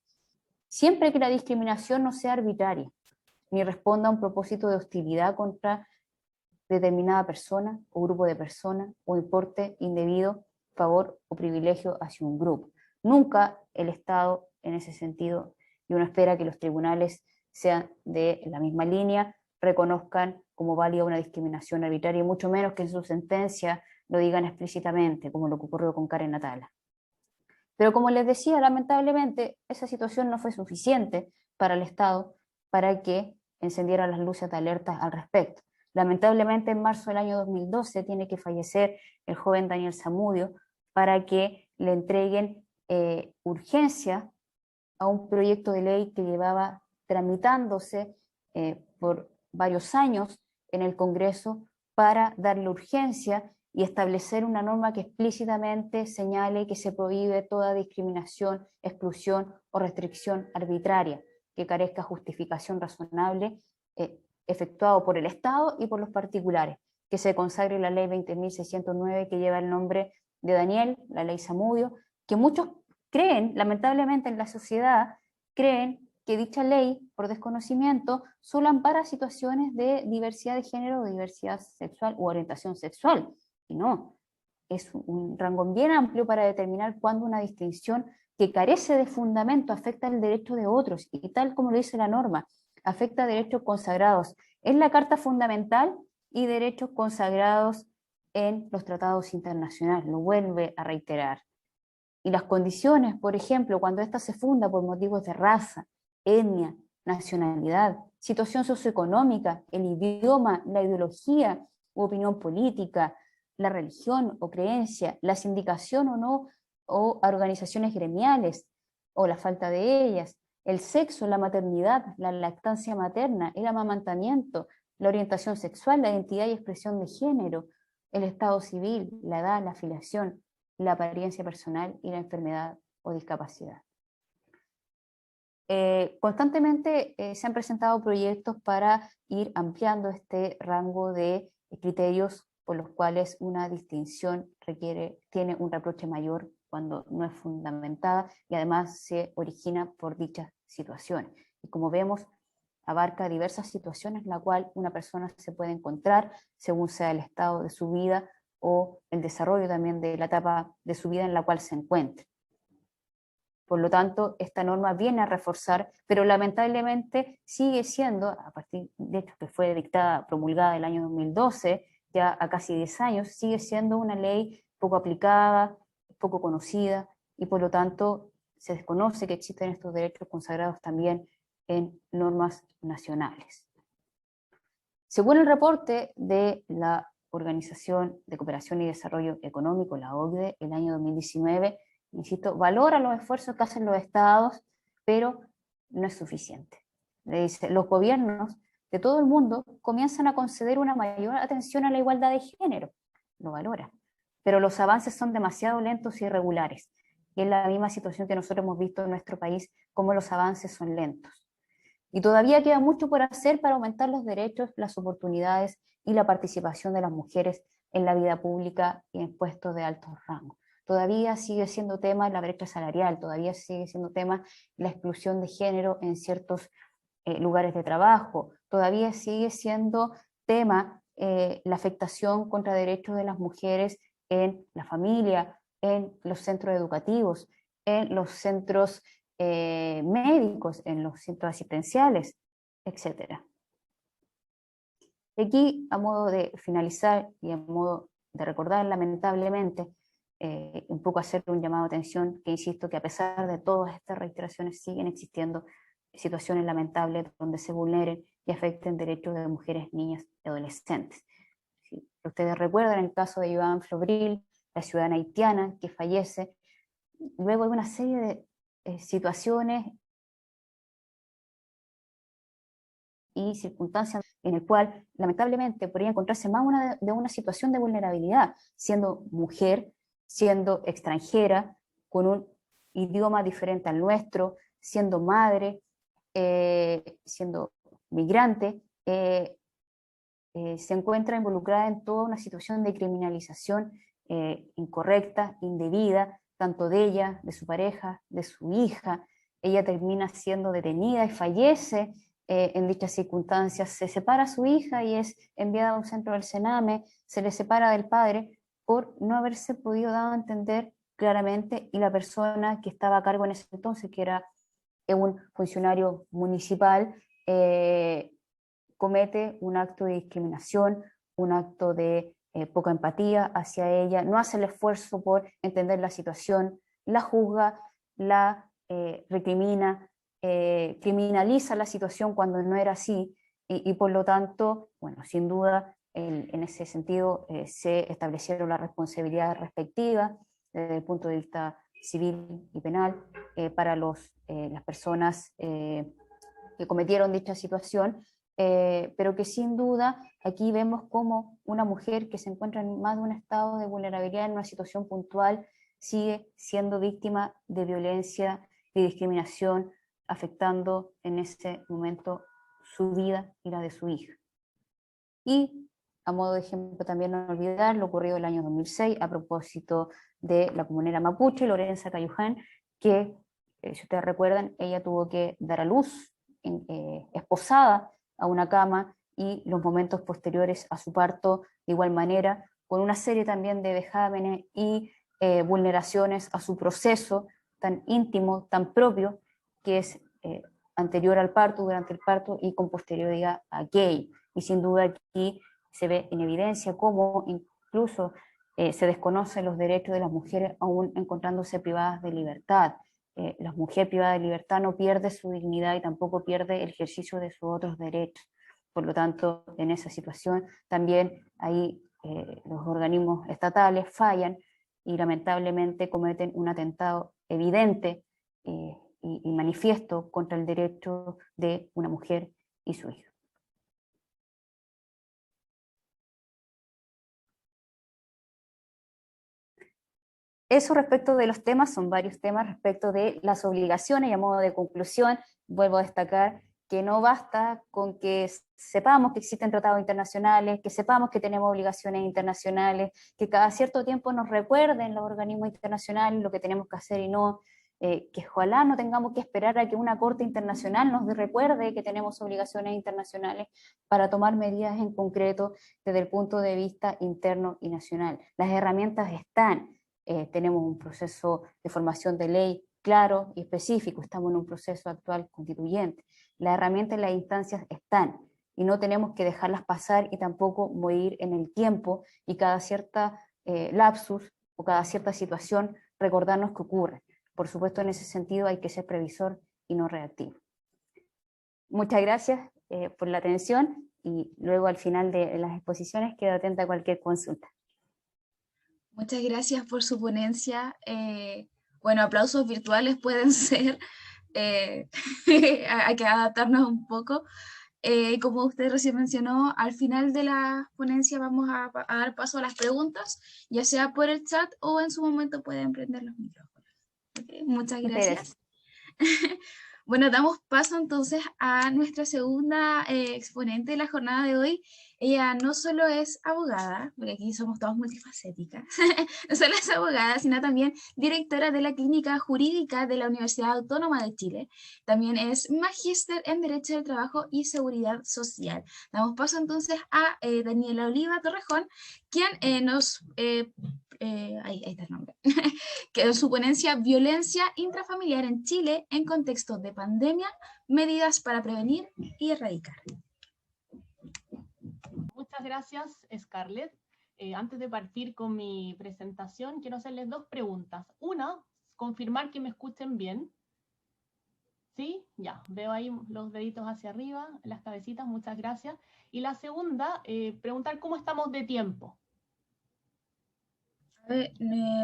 Speaker 2: Siempre que la discriminación no sea arbitraria, ni responda a un propósito de hostilidad contra determinada persona o grupo de personas, o importe indebido, favor o privilegio hacia un grupo. Nunca el Estado, en ese sentido, y uno espera que los tribunales sean de la misma línea, reconozcan como válida una discriminación arbitraria, y mucho menos que en su sentencia lo digan explícitamente, como lo que ocurrió con Karen Atala. Pero como les decía, lamentablemente, esa situación no fue suficiente para el Estado para que encendiera las luces de alerta al respecto. Lamentablemente, en marzo del año 2012 tiene que fallecer el joven Daniel Zamudio para que le entreguen urgencia a un proyecto de ley que llevaba tramitándose por varios años en el Congreso para darle urgencia y establecer una norma que explícitamente señale que se prohíbe toda discriminación, exclusión o restricción arbitraria que carezca justificación razonable efectuado por el Estado y por los particulares, que se consagre la ley 20.609 que lleva el nombre de Daniel, la ley Zamudio, que muchos creen, lamentablemente en la sociedad, creen que dicha ley, por desconocimiento, solo ampara situaciones de diversidad de género, diversidad sexual u orientación sexual. Y no, es un rango bien amplio para determinar cuándo una distinción que carece de fundamento afecta el derecho de otros, y tal como lo dice la norma, afecta derechos consagrados en la Carta Fundamental y derechos consagrados en los tratados internacionales, lo vuelve a reiterar. Y las condiciones, por ejemplo, cuando ésta se funda por motivos de raza, etnia, nacionalidad, situación socioeconómica, el idioma, la ideología u opinión política, la religión o creencia, la sindicación o no, o organizaciones gremiales, o la falta de ellas, el sexo, la maternidad, la lactancia materna, el amamantamiento, la orientación sexual, la identidad y expresión de género, el estado civil, la edad, la afiliación, la apariencia personal y la enfermedad o discapacidad. Constantemente se han presentado proyectos para ir ampliando este rango de criterios por los cuales una distinción tiene un reproche mayor cuando no es fundamentada y además se origina por dichas situaciones. Y como vemos, abarca diversas situaciones en las cuales una persona se puede encontrar según sea el estado de su vida o el desarrollo también de la etapa de su vida en la cual se encuentre. Por lo tanto, esta norma viene a reforzar, pero lamentablemente sigue siendo, a partir de hecho que fue dictada, promulgada el año 2012, ya a casi 10 años, sigue siendo una ley poco aplicada, poco conocida, y por lo tanto se desconoce que existen estos derechos consagrados también en normas nacionales. Según el reporte de la Organización de Cooperación y Desarrollo Económico, la OCDE, el año 2019, insisto, valora los esfuerzos que hacen los estados, pero no es suficiente. Le dice, los gobiernos de todo el mundo comienzan a conceder una mayor atención a la igualdad de género, lo valora, pero los avances son demasiado lentos y irregulares, y es la misma situación que nosotros hemos visto en nuestro país, como los avances son lentos. Y todavía queda mucho por hacer para aumentar los derechos, las oportunidades y la participación de las mujeres en la vida pública y en puestos de alto rango. Todavía sigue siendo tema la brecha salarial, todavía sigue siendo tema la exclusión de género en ciertos lugares de trabajo, todavía sigue siendo tema la afectación contra derechos de las mujeres en la familia, en los centros educativos, en los centros médicos, en los centros asistenciales, etc. Y aquí, a modo de finalizar y a modo de recordar lamentablemente, un poco hacer un llamado de atención, que insisto que a pesar de todas estas reiteraciones siguen existiendo situaciones lamentables donde se vulneren y afecten derechos de mujeres, niñas y adolescentes. Si ustedes recuerdan el caso de Iván Flobril, la ciudadana haitiana que fallece, luego de una serie de situaciones y circunstancias en el cual lamentablemente podría encontrarse más de una situación de vulnerabilidad, siendo mujer, siendo extranjera, con un idioma diferente al nuestro, siendo madre, siendo migrante, se encuentra involucrada en toda una situación de criminalización incorrecta, indebida, tanto de ella, de su pareja, de su hija. Ella termina siendo detenida y fallece en dichas circunstancias. Se separa a su hija y es enviada a un centro del Sename, se le separa del padre por no haberse podido dar a entender claramente, y la persona que estaba a cargo en ese entonces, que era un funcionario municipal, comete un acto de discriminación, un acto de poca empatía hacia ella, no hace el esfuerzo por entender la situación, la juzga, la recrimina, criminaliza la situación cuando no era así, y por lo tanto, bueno, sin duda, en ese sentido se establecieron las responsabilidades respectivas desde el punto de vista civil y penal para las personas que cometieron dicha situación, pero que sin duda aquí vemos como una mujer que se encuentra en más de un estado de vulnerabilidad en una situación puntual sigue siendo víctima de violencia, de discriminación, afectando en ese momento su vida y la de su hija. Y a modo de ejemplo también no olvidar lo ocurrido el año 2006 a propósito de la comunera mapuche, Lorenza Cayuján, que, si ustedes recuerdan, ella tuvo que dar a luz esposada a una cama, y los momentos posteriores a su parto de igual manera, con una serie también de vejámenes y vulneraciones a su proceso tan íntimo, tan propio, que es anterior al parto, durante el parto y con posterioridad a aquello. Y sin duda aquí se ve en evidencia cómo incluso se desconocen los derechos de las mujeres aún encontrándose privadas de libertad. La mujer privada de libertad no pierde su dignidad y tampoco pierde el ejercicio de sus otros derechos. Por lo tanto, en esa situación también ahí los organismos estatales fallan y lamentablemente cometen un atentado evidente y manifiesto contra el derecho de una mujer y su hija. Eso respecto de los temas, son varios temas respecto de las obligaciones, y a modo de conclusión vuelvo a destacar que no basta con que sepamos que existen tratados internacionales, que sepamos que tenemos obligaciones internacionales, que cada cierto tiempo nos recuerden los organismos internacionales lo que tenemos que hacer y no, que ojalá no tengamos que esperar a que una corte internacional nos recuerde que tenemos obligaciones internacionales para tomar medidas en concreto desde el punto de vista interno y nacional. Las herramientas están. Tenemos un proceso de formación de ley claro y específico, estamos en un proceso actual constituyente. Las herramientas y las instancias están, y no tenemos que dejarlas pasar y tampoco morir en el tiempo, y cada cierta lapsus o cada cierta situación recordarnos que ocurre. Por supuesto, en ese sentido hay que ser previsor y no reactivo. Muchas gracias por la atención, y luego al final de las exposiciones quedo atenta a cualquier consulta.
Speaker 1: Muchas gracias por su ponencia. Bueno, aplausos virtuales pueden ser, hay que adaptarnos un poco. Como usted recién mencionó, al final de la ponencia vamos a dar paso a las preguntas, ya sea por el chat o en su momento pueden prender los micrófonos. Okay, muchas gracias. Bueno, damos paso entonces a nuestra segunda exponente de la jornada de hoy. Ella no solo es abogada, porque aquí somos todas multifacéticas, no solo es abogada, sino también directora de la Clínica Jurídica de la Universidad Autónoma de Chile. También es magíster en Derecho del Trabajo y Seguridad Social. Damos paso entonces a Daniela Oliva Torrejón, quien nos... ahí está el nombre, que en su ponencia Violencia intrafamiliar en Chile en contexto de pandemia, medidas para prevenir y erradicar.
Speaker 3: Muchas gracias, Scarlett. Antes de partir con mi presentación, quiero hacerles dos preguntas. Una, confirmar que me escuchen bien. ¿Sí? Ya, veo ahí los deditos hacia arriba, las cabecitas, muchas gracias. Y la segunda, preguntar cómo estamos de tiempo.
Speaker 1: A ver,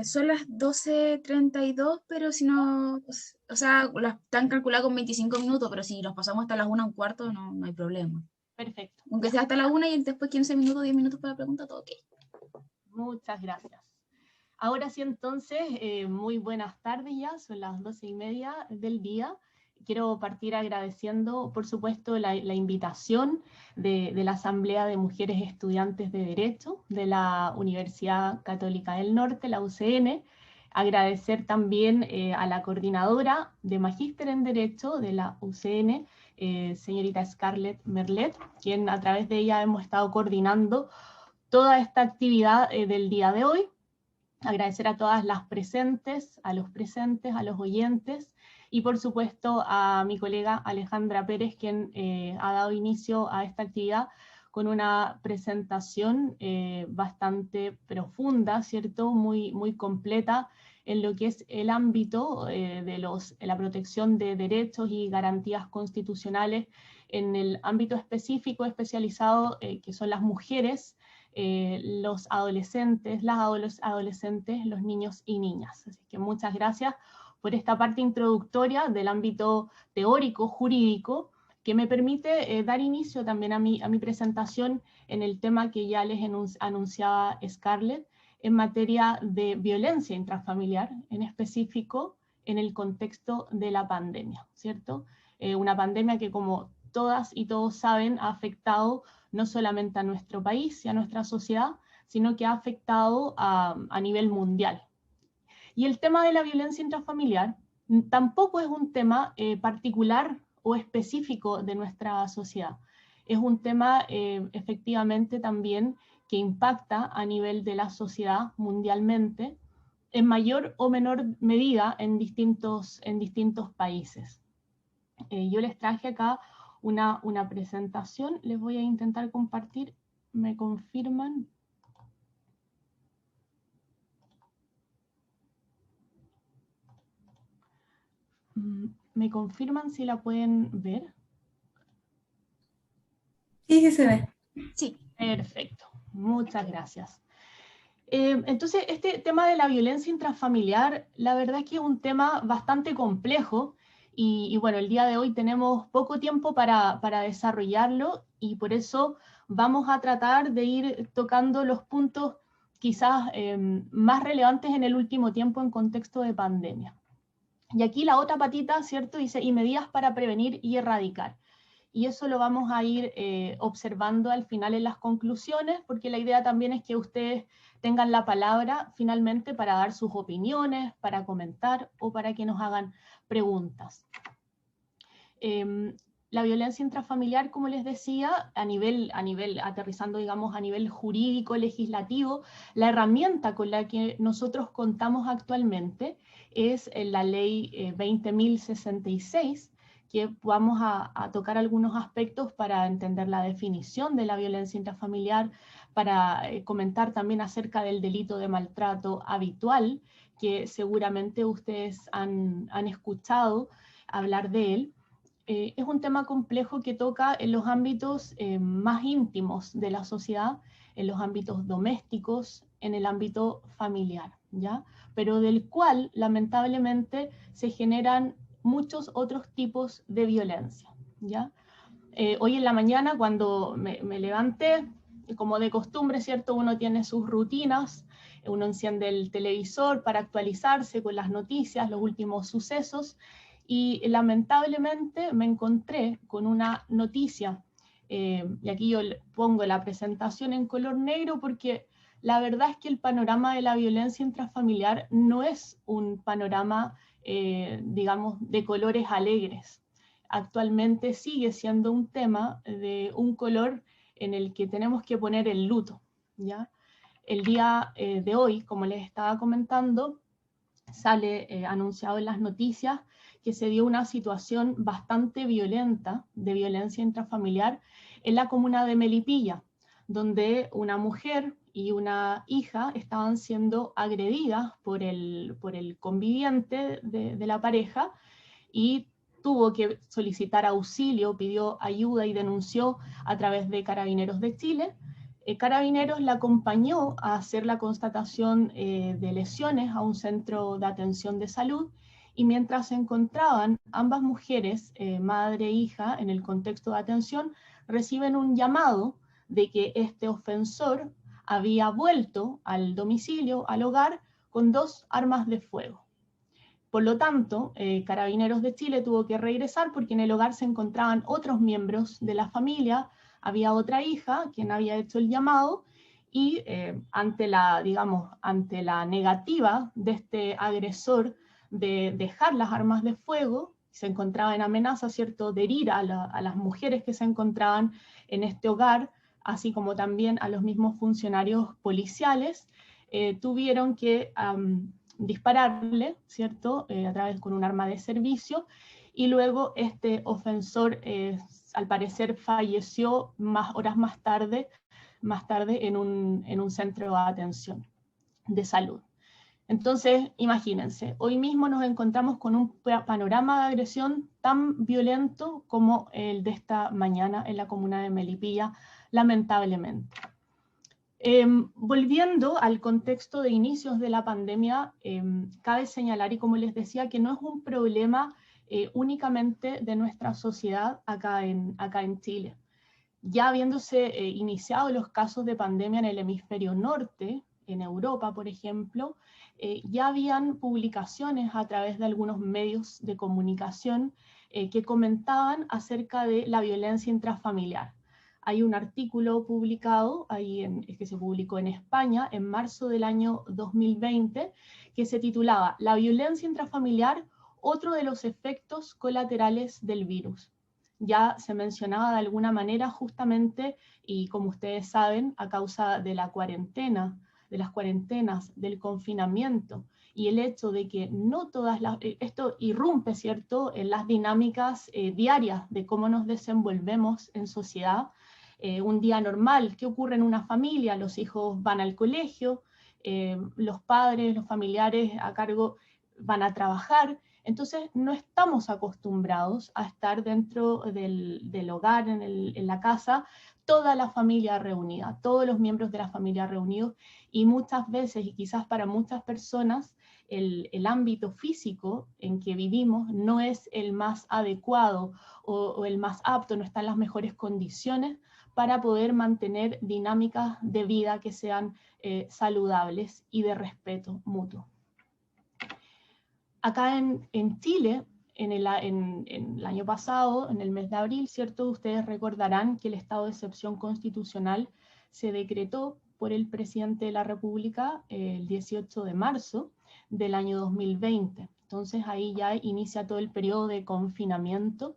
Speaker 1: son las 12:32, pero si no, o sea, las están calculadas con 25 minutos, pero si nos pasamos hasta las 1:15, no hay problema.
Speaker 3: Perfecto.
Speaker 1: Aunque sea hasta la 1 y después 15 minutos, 10 minutos para la pregunta, todo ok.
Speaker 3: Muchas gracias. Ahora sí, entonces, muy buenas tardes ya, son las 12:30 del día. Quiero partir agradeciendo, por supuesto, la invitación de la Asamblea de Mujeres Estudiantes de Derecho de la Universidad Católica del Norte, la UCN. Agradecer también a la coordinadora de Magíster en Derecho de la UCN, señorita Scarlett Merlet, quien a través de ella hemos estado coordinando toda esta actividad del día de hoy. Agradecer a todas las presentes, a los oyentes, y por supuesto a mi colega Alejandra Pérez, quien ha dado inicio a esta actividad con una presentación bastante profunda, ¿cierto? Muy completa en lo que es el ámbito de la protección de derechos y garantías constitucionales en el ámbito específico, especializado, que son las mujeres, los adolescentes, las adolescentes, los niños y niñas. Así que muchas gracias por esta parte introductoria del ámbito teórico, jurídico, que me permite dar inicio también a mi presentación en el tema que ya les anunciaba Scarlett, en materia de violencia intrafamiliar, en específico en el contexto de la pandemia, ¿cierto? Una pandemia que, como todas y todos saben, ha afectado no solamente a nuestro país y a nuestra sociedad, sino que ha afectado a nivel mundial. Y el tema de la violencia intrafamiliar tampoco es un tema particular o específico de nuestra sociedad. Es un tema efectivamente también que impacta a nivel de la sociedad mundialmente, en mayor o menor medida en distintos países. Yo les traje acá una presentación, les voy a intentar compartir, ¿me confirman? ¿Me confirman si la pueden ver?
Speaker 4: Sí, sí se ve.
Speaker 1: Sí.
Speaker 3: Perfecto, muchas gracias. Entonces, este tema de la violencia intrafamiliar, la verdad es que es un tema bastante complejo y bueno, el día de hoy tenemos poco tiempo para desarrollarlo y por eso vamos a tratar de ir tocando los puntos quizás más relevantes en el último tiempo en contexto de pandemia. Y aquí la otra patita, ¿cierto? Dice, y medidas para prevenir y erradicar. Y eso lo vamos a ir observando al final en las conclusiones, porque la idea también es que ustedes tengan la palabra finalmente para dar sus opiniones, para comentar o para que nos hagan preguntas. La violencia intrafamiliar, como les decía, aterrizando, digamos, a nivel jurídico, legislativo, la herramienta con la que nosotros contamos actualmente es la ley 20.066, que vamos a tocar algunos aspectos para entender la definición de la violencia intrafamiliar, para comentar también acerca del delito de maltrato habitual, que seguramente ustedes han escuchado hablar de él. Es un tema complejo que toca en los ámbitos más íntimos de la sociedad, en los ámbitos domésticos, en el ámbito familiar, ¿ya? Pero del cual lamentablemente se generan muchos otros tipos de violencia, ¿ya? Hoy en la mañana cuando me levanté, como de costumbre, ¿cierto? Uno tiene sus rutinas, uno enciende el televisor para actualizarse con las noticias, los últimos sucesos, y lamentablemente me encontré con una noticia, y aquí yo pongo la presentación en color negro porque la verdad es que el panorama de la violencia intrafamiliar no es un panorama, digamos, de colores alegres. Actualmente sigue siendo un tema de un color en el que tenemos que poner el luto, ¿ya? El día de hoy, como les estaba comentando, sale anunciado en las noticias que se dio una situación bastante violenta de violencia intrafamiliar en la comuna de Melipilla, donde una mujer y una hija estaban siendo agredidas por el conviviente de la pareja, y tuvo que solicitar auxilio, pidió ayuda y denunció a través de Carabineros de Chile. Carabineros la acompañó a hacer la constatación de lesiones a un centro de atención de salud, y mientras se encontraban ambas mujeres, madre e hija, en el contexto de atención, reciben un llamado de que este ofensor había vuelto al domicilio, al hogar, con 2 armas de fuego. Por lo tanto, Carabineros de Chile tuvo que regresar porque en el hogar se encontraban otros miembros de la familia, había otra hija quien había hecho el llamado, y ante la negativa de este agresor de dejar las armas de fuego, se encontraba en amenaza, ¿cierto?, de herir a las mujeres que se encontraban en este hogar, así como también a los mismos funcionarios policiales, tuvieron que dispararle, ¿cierto?, a través con un arma de servicio, y luego este ofensor al parecer falleció horas más tarde en un centro de atención de salud. Entonces, imagínense, hoy mismo nos encontramos con un panorama de agresión tan violento como el de esta mañana en la comuna de Melipilla, lamentablemente. Volviendo al contexto de inicios de la pandemia, cabe señalar, y como les decía, que no es un problema únicamente de nuestra sociedad acá en Chile. Ya habiéndose iniciado los casos de pandemia en el hemisferio norte, en Europa, por ejemplo, ya habían publicaciones a través de algunos medios de comunicación que comentaban acerca de la violencia intrafamiliar. Hay un artículo publicado, que se publicó en España en marzo del año 2020, que se titulaba "La violencia intrafamiliar, otro de los efectos colaterales del virus". Ya se mencionaba de alguna manera justamente, y como ustedes saben, a causa de la cuarentena, de las cuarentenas, del confinamiento, y el hecho de que no todas esto irrumpe, ¿cierto?, en las dinámicas diarias de cómo nos desenvolvemos en sociedad. Un día normal, ¿qué ocurre en una familia? Los hijos van al colegio, los padres, los familiares a cargo van a trabajar. Entonces no estamos acostumbrados a estar dentro del hogar, en la casa, toda la familia reunida, todos los miembros de la familia reunidos, y muchas veces, y quizás para muchas personas, el ámbito físico en que vivimos no es el más adecuado o el más apto, no está en las mejores condiciones para poder mantener dinámicas de vida que sean saludables y de respeto mutuo. Acá en Chile, en el año pasado, en el mes de abril, ¿cierto?, ustedes recordarán que el estado de excepción constitucional se decretó por el presidente de la República el 18 de marzo del año 2020. Entonces ahí ya inicia todo el periodo de confinamiento.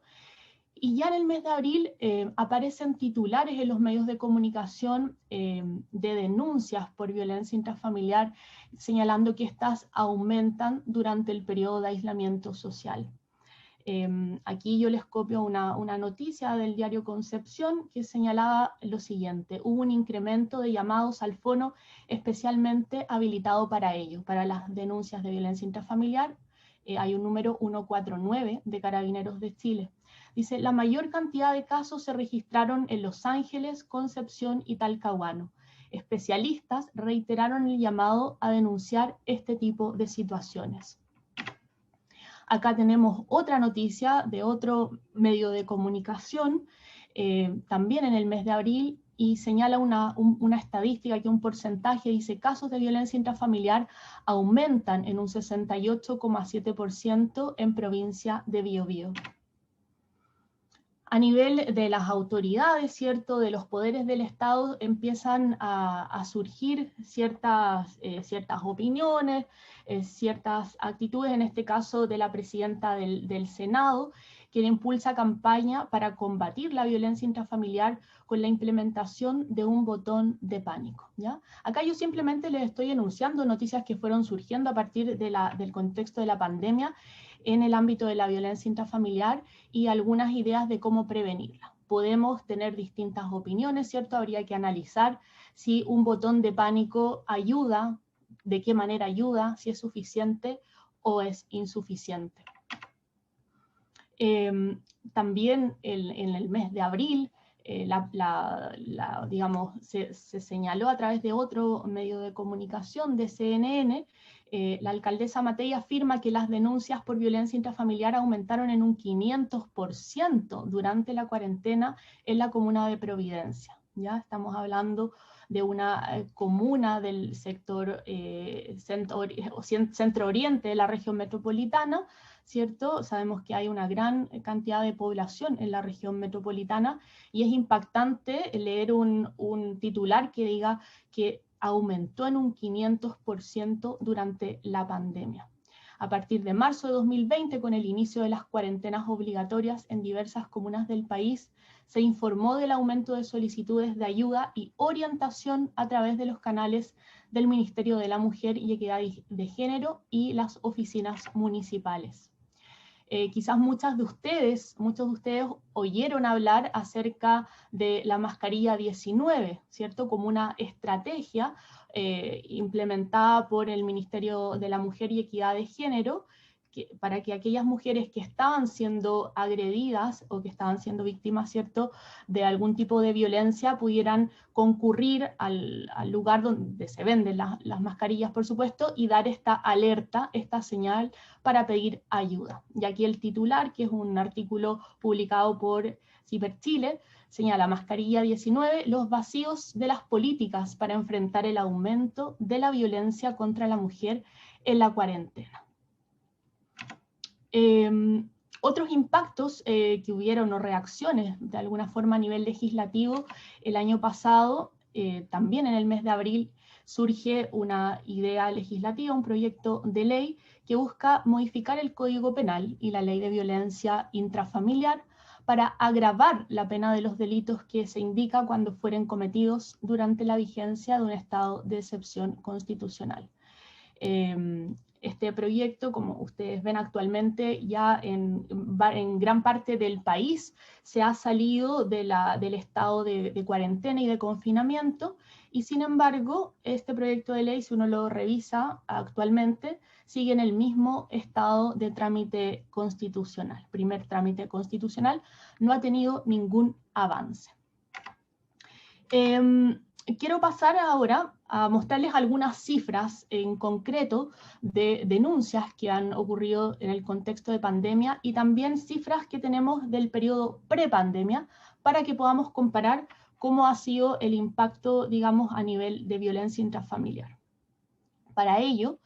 Speaker 3: Y ya en el mes de abril aparecen titulares en los medios de comunicación de denuncias por violencia intrafamiliar, señalando que estas aumentan durante el periodo de aislamiento social. Aquí yo les copio una noticia del diario Concepción que señalaba lo siguiente: hubo un incremento de llamados al fono especialmente habilitado para ello, para las denuncias de violencia intrafamiliar. Hay un número 149 de Carabineros de Chile. Dice, la mayor cantidad de casos se registraron en Los Ángeles, Concepción y Talcahuano. Especialistas reiteraron el llamado a denunciar este tipo de situaciones. Acá tenemos otra noticia de otro medio de comunicación, también en el mes de abril, y señala una estadística, que un porcentaje, dice, casos de violencia intrafamiliar aumentan en un 68,7% en provincia de Biobío. A nivel de las autoridades, ¿cierto?, de los poderes del Estado, empiezan a surgir ciertas opiniones, ciertas actitudes, en este caso de la presidenta del Senado, quien impulsa campaña para combatir la violencia intrafamiliar con la implementación de un botón de pánico, ¿ya? Acá yo simplemente les estoy enunciando noticias que fueron surgiendo a partir del contexto de la pandemia, en el ámbito de la violencia intrafamiliar y algunas ideas de cómo prevenirla. Podemos tener distintas opiniones, ¿cierto? Habría que analizar si un botón de pánico ayuda, de qué manera ayuda, si es suficiente o es insuficiente. También en el mes de abril, digamos, se señaló a través de otro medio de comunicación de CNN, la alcaldesa Matei afirma que las denuncias por violencia intrafamiliar aumentaron en un 500% durante la cuarentena en la comuna de Providencia. ¿Ya? Estamos hablando de una comuna del sector centro-oriente de la región metropolitana, ¿cierto? Sabemos que hay una gran cantidad de población en la región metropolitana y es impactante leer un titular que diga que aumentó en un 500% durante la pandemia. A partir de marzo de 2020, con el inicio de las cuarentenas obligatorias en diversas comunas del país, se informó del aumento de solicitudes de ayuda y orientación a través de los canales del Ministerio de la Mujer y Equidad de Género y las oficinas municipales. Quizás muchos de ustedes oyeron hablar acerca de la mascarilla 19, ¿cierto? Como una estrategia implementada por el Ministerio de la Mujer y Equidad de Género, para que aquellas mujeres que estaban siendo agredidas o que estaban siendo víctimas, ¿cierto?, de algún tipo de violencia pudieran concurrir al lugar donde se venden las mascarillas, por supuesto, y dar esta alerta, esta señal para pedir ayuda. Y aquí el titular, que es un artículo publicado por Ciberchile, señala: mascarilla 19, los vacíos de las políticas para enfrentar el aumento de la violencia contra la mujer en la cuarentena. Otros impactos que hubieron o reacciones de alguna forma a nivel legislativo el año pasado, también en el mes de abril surge una idea legislativa, un proyecto de ley que busca modificar el Código Penal y la Ley de Violencia Intrafamiliar para agravar la pena de los delitos que se indica cuando fueren cometidos durante la vigencia de un estado de excepción constitucional. Este proyecto, como ustedes ven actualmente, ya en gran parte del país se ha salido del estado de cuarentena y de confinamiento, y sin embargo, este proyecto de ley, si uno lo revisa actualmente, sigue en el mismo estado de trámite constitucional. Primer trámite constitucional, no ha tenido ningún avance. Quiero pasar ahora a mostrarles algunas cifras en concreto de denuncias que han ocurrido en el contexto de pandemia y también cifras que tenemos del periodo prepandemia para que podamos comparar cómo ha sido el impacto, digamos, a nivel de violencia intrafamiliar. Para ello,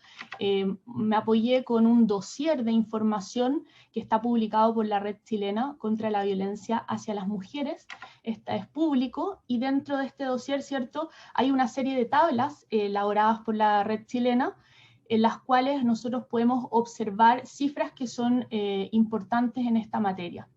Speaker 3: me apoyé con un dossier de información que está publicado por la Red Chilena contra la Violencia hacia las Mujeres. Este es público y dentro de este dossier, ¿cierto?, hay una serie de tablas elaboradas por la Red Chilena en las cuales nosotros podemos observar cifras que son importantes en esta materia.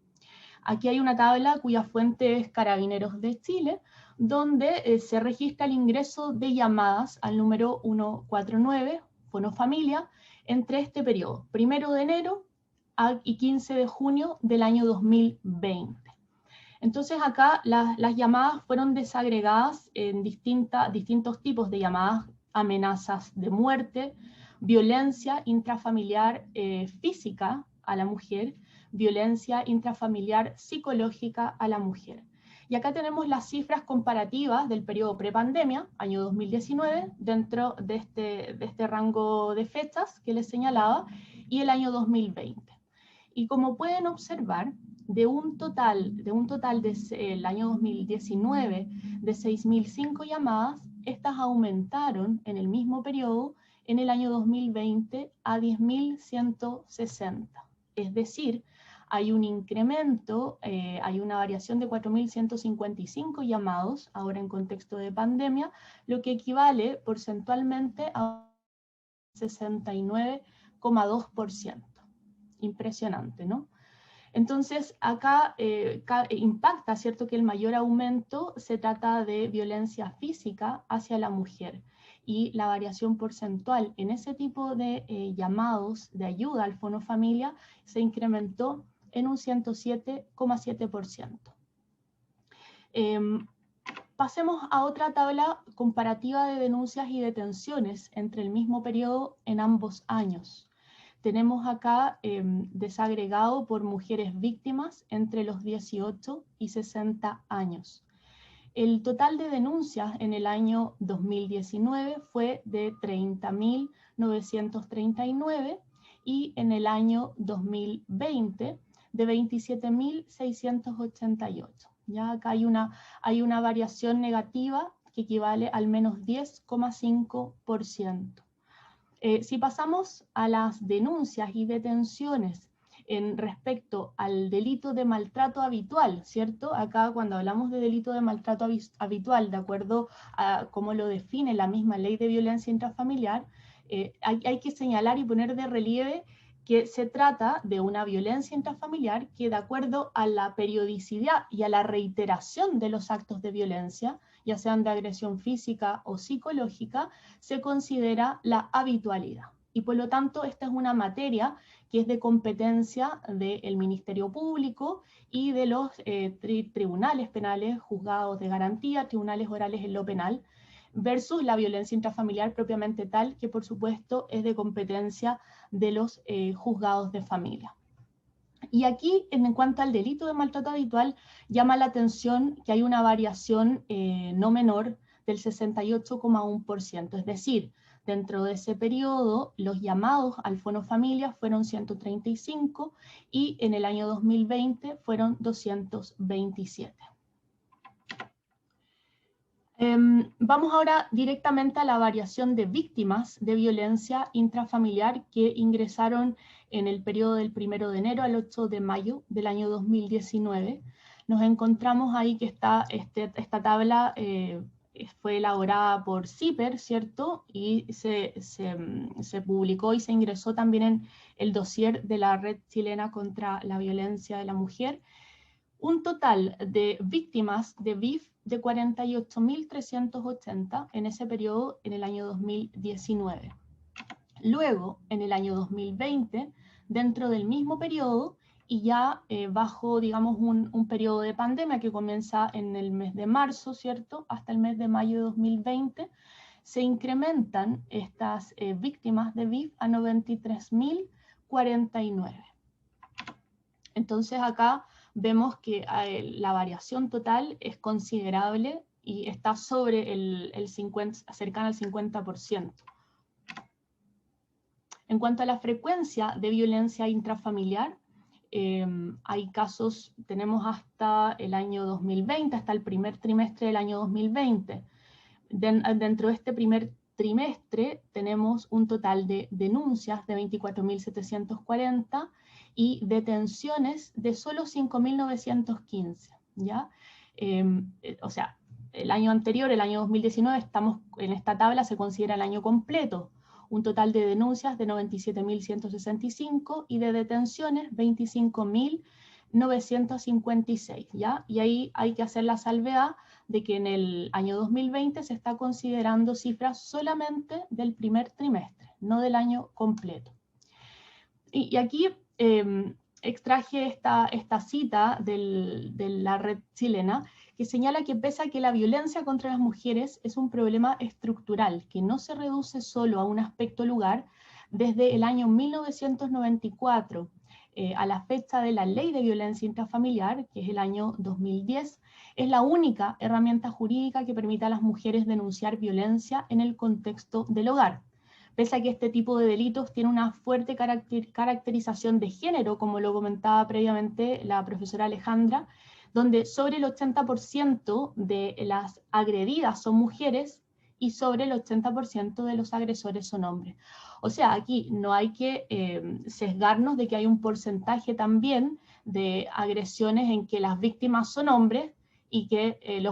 Speaker 3: Aquí hay una tabla cuya fuente es Carabineros de Chile, donde se registra el ingreso de llamadas al número 149, Fonofamilia, entre este periodo, 1 de enero y 15 de junio del año 2020. Entonces acá las llamadas fueron desagregadas en distintos tipos de llamadas: amenazas de muerte, violencia intrafamiliar física a la mujer, violencia intrafamiliar psicológica a la mujer. Y acá tenemos las cifras comparativas del periodo prepandemia, año 2019, dentro de este rango de fechas que les señalaba, y el año 2020. Y como pueden observar, de un total del año 2019 de 6.005 llamadas, estas aumentaron en el mismo periodo en el año 2020 a 10.160. Es decir, hay un incremento, hay una variación de 4.155 llamados ahora en contexto de pandemia, lo que equivale porcentualmente a 69,2%. Impresionante, ¿no? Entonces, acá impacta, ¿cierto?, que el mayor aumento se trata de violencia física hacia la mujer. y la variación porcentual en ese tipo de llamados de ayuda al Fono Familia se incrementó en un 107,7%. Pasemos a otra tabla comparativa de denuncias y detenciones entre el mismo periodo en ambos años. Tenemos acá desagregado por mujeres víctimas entre los 18 y 60 años. El total de denuncias en el año 2019 fue de 30.939 y en el año 2020 de 27.688. Ya acá hay una variación negativa que equivale al menos 10,5%. Si pasamos a las denuncias y detenciones en respecto al delito de maltrato habitual, ¿cierto? Acá cuando hablamos de delito de maltrato habitual, de acuerdo a cómo lo define la misma ley de violencia intrafamiliar, hay que señalar y poner de relieve que se trata de una violencia intrafamiliar que, de acuerdo a la periodicidad y a la reiteración de los actos de violencia, ya sean de agresión física o psicológica, se considera la habitualidad. Y por lo tanto, esta es una materia que es de competencia del Ministerio Público y de los tribunales penales, juzgados de garantía, tribunales orales en lo penal, versus la violencia intrafamiliar propiamente tal, que por supuesto es de competencia de los juzgados de familia. Y aquí, en cuanto al delito de maltrato habitual, llama la atención que hay una variación no menor del 68,1%, es decir, dentro de ese periodo, los llamados al Fono Familia fueron 135 y en el año 2020 fueron 227. Vamos ahora directamente a la variación de víctimas de violencia intrafamiliar que ingresaron en el periodo del 1 de enero al 8 de mayo del año 2019. Nos encontramos ahí que esta tabla fue elaborada por CIPER, ¿cierto? Y se publicó y se ingresó también en el dossier de la Red Chilena contra la Violencia de la Mujer. Un total de víctimas de VIF de 48.380 en ese periodo en el año 2019. Luego, en el año 2020, dentro del mismo periodo, y ya bajo, digamos, un periodo de pandemia que comienza en el mes de marzo, ¿cierto?, hasta el mes de mayo de 2020, se incrementan estas víctimas de VIF a 93.049. Entonces acá vemos que la variación total es considerable y está sobre el 50, cercana al 50%. En cuanto a la frecuencia de violencia intrafamiliar, hay casos, tenemos hasta el año 2020, hasta el primer trimestre del año 2020. Dentro de este primer trimestre tenemos un total de denuncias de 24.740 y detenciones de solo 5.915, ¿ya? O sea, el año anterior, el año 2019, estamos en esta tabla, se considera el año completo. Un total de denuncias de 97.165 y de detenciones 25.956, ¿ya? Y ahí hay que hacer la salvedad de que en el año 2020 se está considerando cifras solamente del primer trimestre, no del año completo. Y aquí extraje esta cita de la Red Chilena, que señala que pese a que la violencia contra las mujeres es un problema estructural, que no se reduce solo a un aspecto lugar, desde el año 1994 a la fecha de la Ley de Violencia Intrafamiliar, que es el año 2010, es la única herramienta jurídica que permite a las mujeres denunciar violencia en el contexto del hogar. Pese a que este tipo de delitos tiene una fuerte caracterización de género, como lo comentaba previamente la profesora Alejandra, donde sobre el 80% de las agredidas son mujeres y sobre el 80% de los agresores son hombres. O sea, aquí no hay que sesgarnos de que hay un porcentaje también de agresiones en que las víctimas son hombres y que en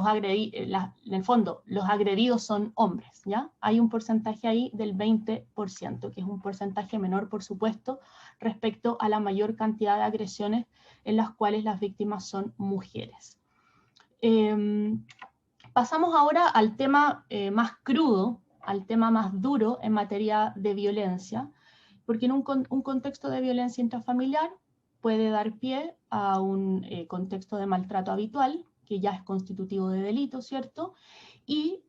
Speaker 3: el fondo los agredidos son hombres, ¿ya? Hay un porcentaje ahí del 20%, que es un porcentaje menor, por supuesto, respecto a la mayor cantidad de agresiones en las cuales las víctimas son mujeres. Pasamos ahora al tema más crudo al tema más duro en materia de violencia, porque en un contexto de violencia intrafamiliar puede dar pie a un contexto de maltrato habitual, que ya es constitutivo de delito, ¿cierto? Y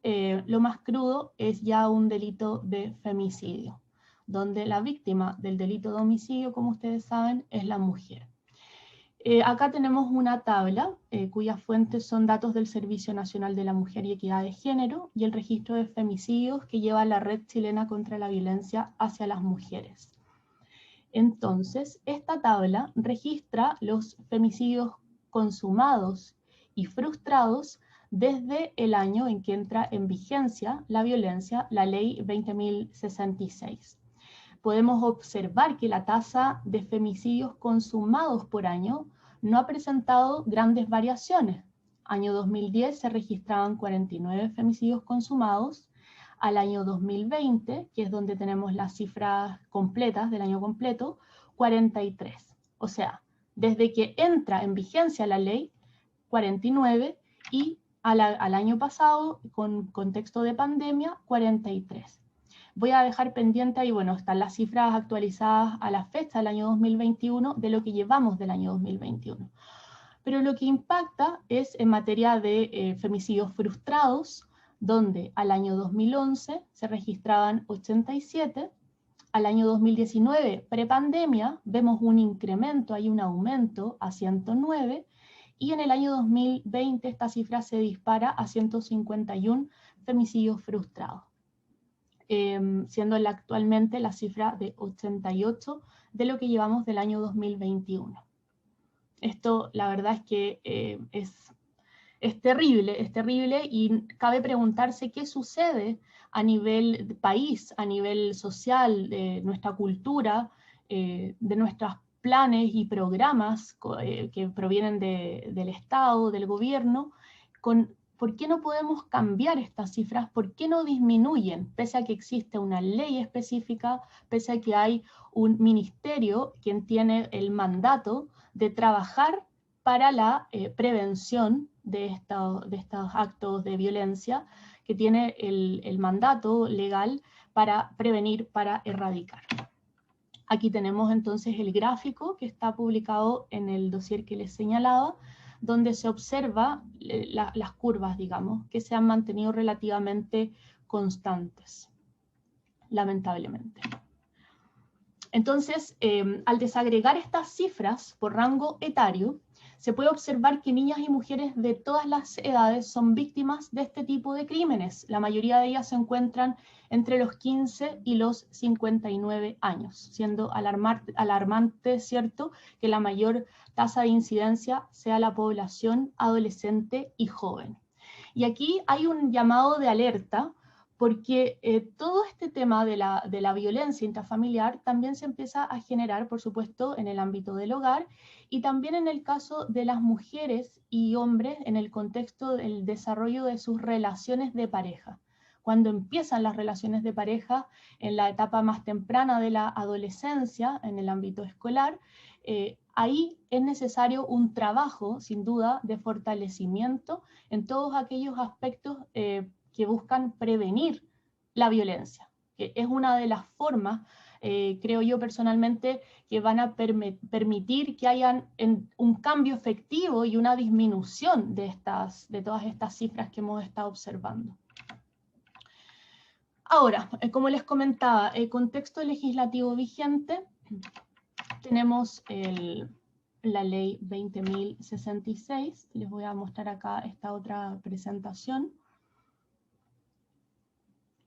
Speaker 3: lo más crudo es ya un delito de femicidio, donde la víctima del delito de homicidio, como ustedes saben, es la mujer. Acá tenemos una tabla cuyas fuentes son datos del Servicio Nacional de la Mujer y Equidad de Género y el registro de femicidios que lleva la Red Chilena contra la Violencia hacia las Mujeres. Entonces, esta tabla registra los femicidios consumados y frustrados desde el año en que entra en vigencia la violencia, la ley 20.066. Podemos observar que la tasa de femicidios consumados por año no ha presentado grandes variaciones. Año 2010 se registraban 49 femicidios consumados, al año 2020, que es donde tenemos las cifras completas del año completo, 43. O sea, desde que entra en vigencia la ley, 49, y al año pasado, con contexto de pandemia, 43. Voy a dejar pendiente ahí, bueno, están las cifras actualizadas a la fecha del año 2021 de lo que llevamos del año 2021. Pero lo que impacta es en materia de femicidios frustrados, donde al año 2011 se registraban 87, al año 2019, prepandemia, vemos un incremento, hay un aumento a 109, y en el año 2020 esta cifra se dispara a 151 femicidios frustrados. Siendo actualmente la cifra de 88 de lo que llevamos del año 2021. Esto la verdad es que es terrible y cabe preguntarse qué sucede a nivel país, a nivel social, de nuestra cultura, de nuestros planes y programas que provienen del Estado, del gobierno, ¿por qué no podemos cambiar estas cifras? ¿Por qué no disminuyen? Pese a que existe una ley específica, pese a que hay un ministerio quien tiene el mandato de trabajar para la prevención de estos actos de violencia, que tiene el mandato legal para prevenir, para erradicar. Aquí tenemos entonces el gráfico que está publicado en el dossier que les señalaba, donde se observa las curvas, digamos, que se han mantenido relativamente constantes, lamentablemente. Entonces, al desagregar estas cifras por rango etario, se puede observar que niñas y mujeres de todas las edades son víctimas de este tipo de crímenes. La mayoría de ellas se encuentran entre los 15 y los 59 años, siendo alarmante, ¿cierto?, que la mayor tasa de incidencia sea la población adolescente y joven. Y aquí hay un llamado de alerta, porque todo este tema de la violencia intrafamiliar también se empieza a generar, por supuesto, en el ámbito del hogar y también en el caso de las mujeres y hombres en el contexto del desarrollo de sus relaciones de pareja. Cuando empiezan las relaciones de pareja en la etapa más temprana de la adolescencia, en el ámbito escolar, ahí es necesario un trabajo, sin duda, de fortalecimiento en todos aquellos aspectos que buscan prevenir la violencia, que es una de las formas, creo yo personalmente, que van a permitir que haya un cambio efectivo y una disminución de todas estas cifras que hemos estado observando. Ahora, como les comentaba, el contexto legislativo vigente, tenemos la ley 20.066, les voy a mostrar acá esta otra presentación,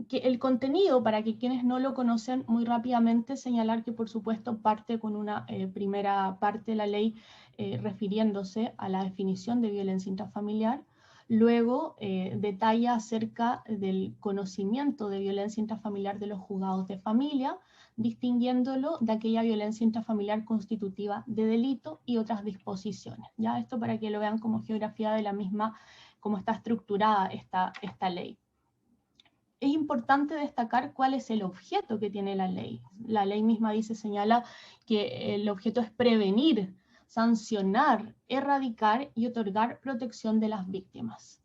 Speaker 3: que el contenido, para que quienes no lo conocen, muy rápidamente señalar que por supuesto parte con una primera parte de la ley refiriéndose a la definición de violencia intrafamiliar, luego detalla acerca del conocimiento de violencia intrafamiliar de los juzgados de familia, distinguiéndolo de aquella violencia intrafamiliar constitutiva de delito y otras disposiciones. ¿Ya? Esto para que lo vean como geografía de la misma, cómo está estructurada esta ley. Es importante destacar cuál es el objeto que tiene la ley. La ley misma señala que el objeto es prevenir, sancionar, erradicar y otorgar protección de las víctimas.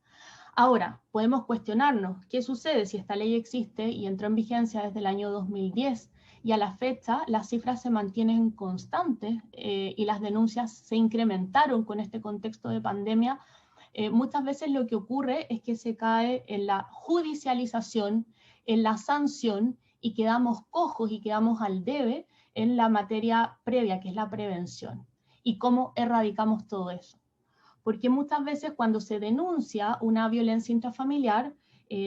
Speaker 3: Ahora, podemos cuestionarnos qué sucede si esta ley existe y entró en vigencia desde el año 2010 y a la fecha las cifras se mantienen constantes y las denuncias se incrementaron con este contexto de pandemia. Muchas veces lo que ocurre es que se cae en la judicialización, en la sanción y quedamos cojos y quedamos al debe en la materia previa, que es la prevención. ¿Y cómo erradicamos todo eso? Porque muchas veces cuando se denuncia una violencia intrafamiliar,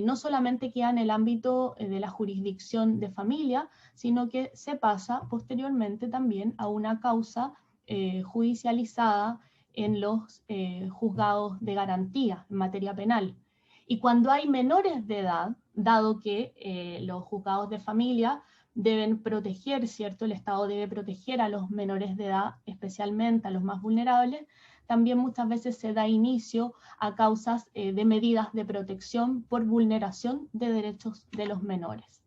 Speaker 3: no solamente queda en el ámbito de la jurisdicción de familia, sino que se pasa posteriormente también a una causa judicializada en los juzgados de garantía en materia penal. Y cuando hay menores de edad, dado que los juzgados de familia deben proteger, ¿cierto? El Estado debe proteger a los menores de edad, especialmente a los más vulnerables, también muchas veces se da inicio a causas de medidas de protección por vulneración de derechos de los menores.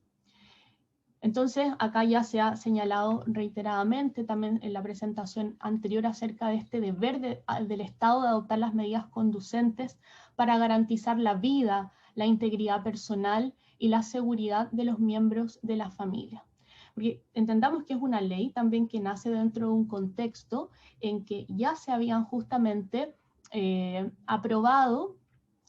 Speaker 3: Entonces, acá ya se ha señalado reiteradamente también en la presentación anterior acerca de este deber del Estado de adoptar las medidas conducentes para garantizar la vida, la integridad personal y la seguridad de los miembros de la familia. Porque entendamos que es una ley también que nace dentro de un contexto en que ya se habían justamente aprobado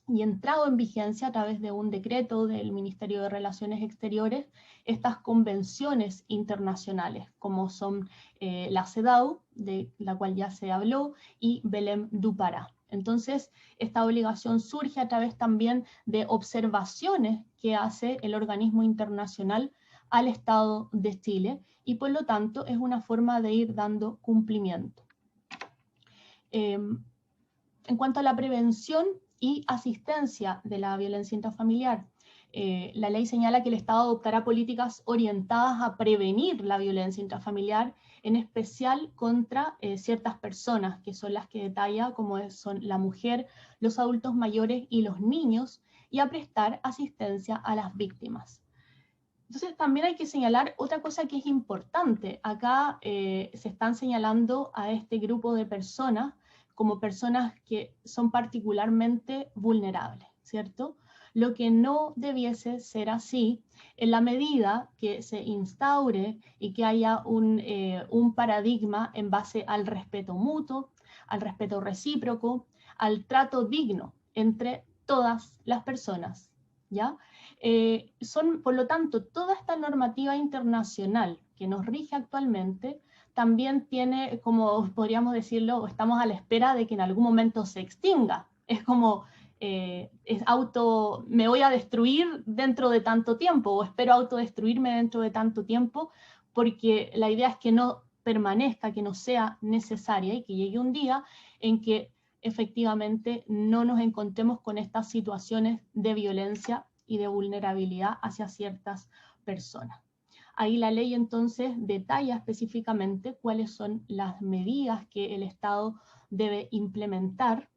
Speaker 3: y entrado en vigencia a través de un decreto del Ministerio de Relaciones Exteriores estas convenciones internacionales, como son la CEDAW, de la cual ya se habló, y Belém do Pará. Entonces, esta obligación surge a través también de observaciones que hace el organismo internacional al Estado de Chile, y por lo tanto es una forma de ir dando cumplimiento. En cuanto a la prevención y asistencia de la violencia intrafamiliar, la ley señala que el Estado adoptará políticas orientadas a prevenir la violencia intrafamiliar, en especial contra ciertas personas, que son las que detalla, como son la mujer, los adultos mayores y los niños, y a prestar asistencia a las víctimas. Entonces también hay que señalar otra cosa que es importante. Acá se están señalando a este grupo de personas como personas que son particularmente vulnerables, ¿cierto? Lo que no debiese ser así en la medida que se instaure y que haya un paradigma en base al respeto mutuo, al respeto recíproco, al trato digno entre todas las personas, ¿ya? Por lo tanto, toda esta normativa internacional que nos rige actualmente también tiene, como podríamos decirlo, estamos a la espera de que en algún momento se extinga. Es como, me voy a destruir dentro de tanto tiempo, o espero autodestruirme dentro de tanto tiempo, porque la idea es que no permanezca, que no sea necesaria y que llegue un día en que efectivamente no nos encontremos con estas situaciones de violencia y de vulnerabilidad hacia ciertas personas. Ahí la ley entonces detalla específicamente cuáles son las medidas que el Estado debe implementar,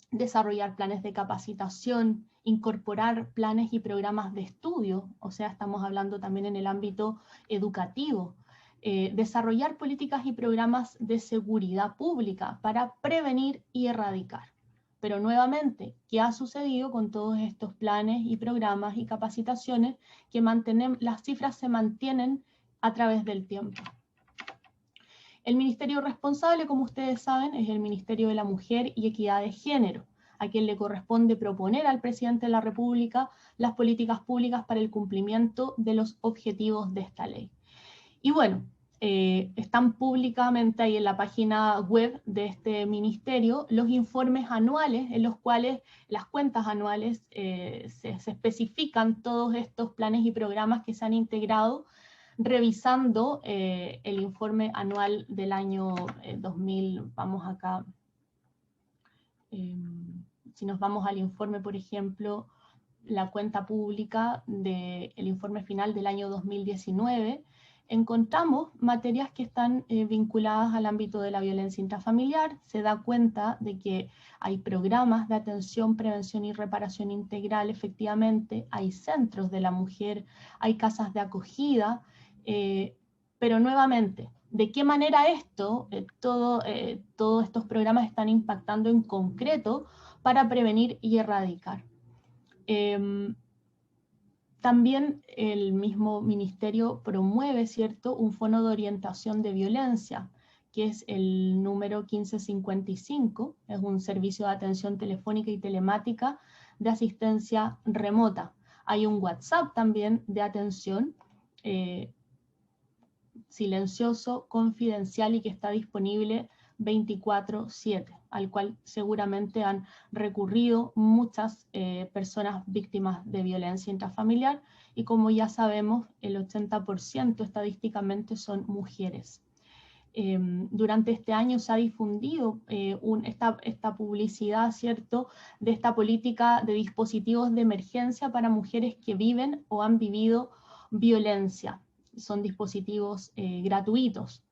Speaker 3: desarrollar planes de capacitación, incorporar planes y programas de estudio, o sea, estamos hablando también en el ámbito educativo, desarrollar políticas y programas de seguridad pública para prevenir y erradicar. Pero nuevamente, ¿qué ha sucedido con todos estos planes y programas y capacitaciones que las cifras se mantienen a través del tiempo? El ministerio responsable, como ustedes saben, es el Ministerio de la Mujer y Equidad de Género, a quien le corresponde proponer al presidente de la República las políticas públicas para el cumplimiento de los objetivos de esta ley. Y bueno, están públicamente ahí en la página web de este ministerio los informes anuales en los cuales las cuentas anuales se especifican todos estos planes y programas que se han integrado, revisando el informe anual del año 2000, vamos acá, si nos vamos al informe, por ejemplo, la cuenta pública del informe final del año 2019, encontramos materias que están vinculadas al ámbito de la violencia intrafamiliar. Se da cuenta de que hay programas de atención, prevención y reparación integral, efectivamente, hay centros de la mujer, hay casas de acogida, pero nuevamente, ¿de qué manera todos estos programas están impactando en concreto para prevenir y erradicar? También el mismo ministerio promueve, ¿cierto?, un fono de orientación de violencia, que es el número 1555, es un servicio de atención telefónica y telemática de asistencia remota. Hay un WhatsApp también de atención silencioso, confidencial y que está disponible 24/7, al cual seguramente han recurrido muchas personas víctimas de violencia intrafamiliar, y como ya sabemos, el 80% estadísticamente son mujeres. Durante este año se ha difundido esta publicidad, ¿cierto?, de esta política de dispositivos de emergencia para mujeres que viven o han vivido violencia. Son dispositivos gratuitos.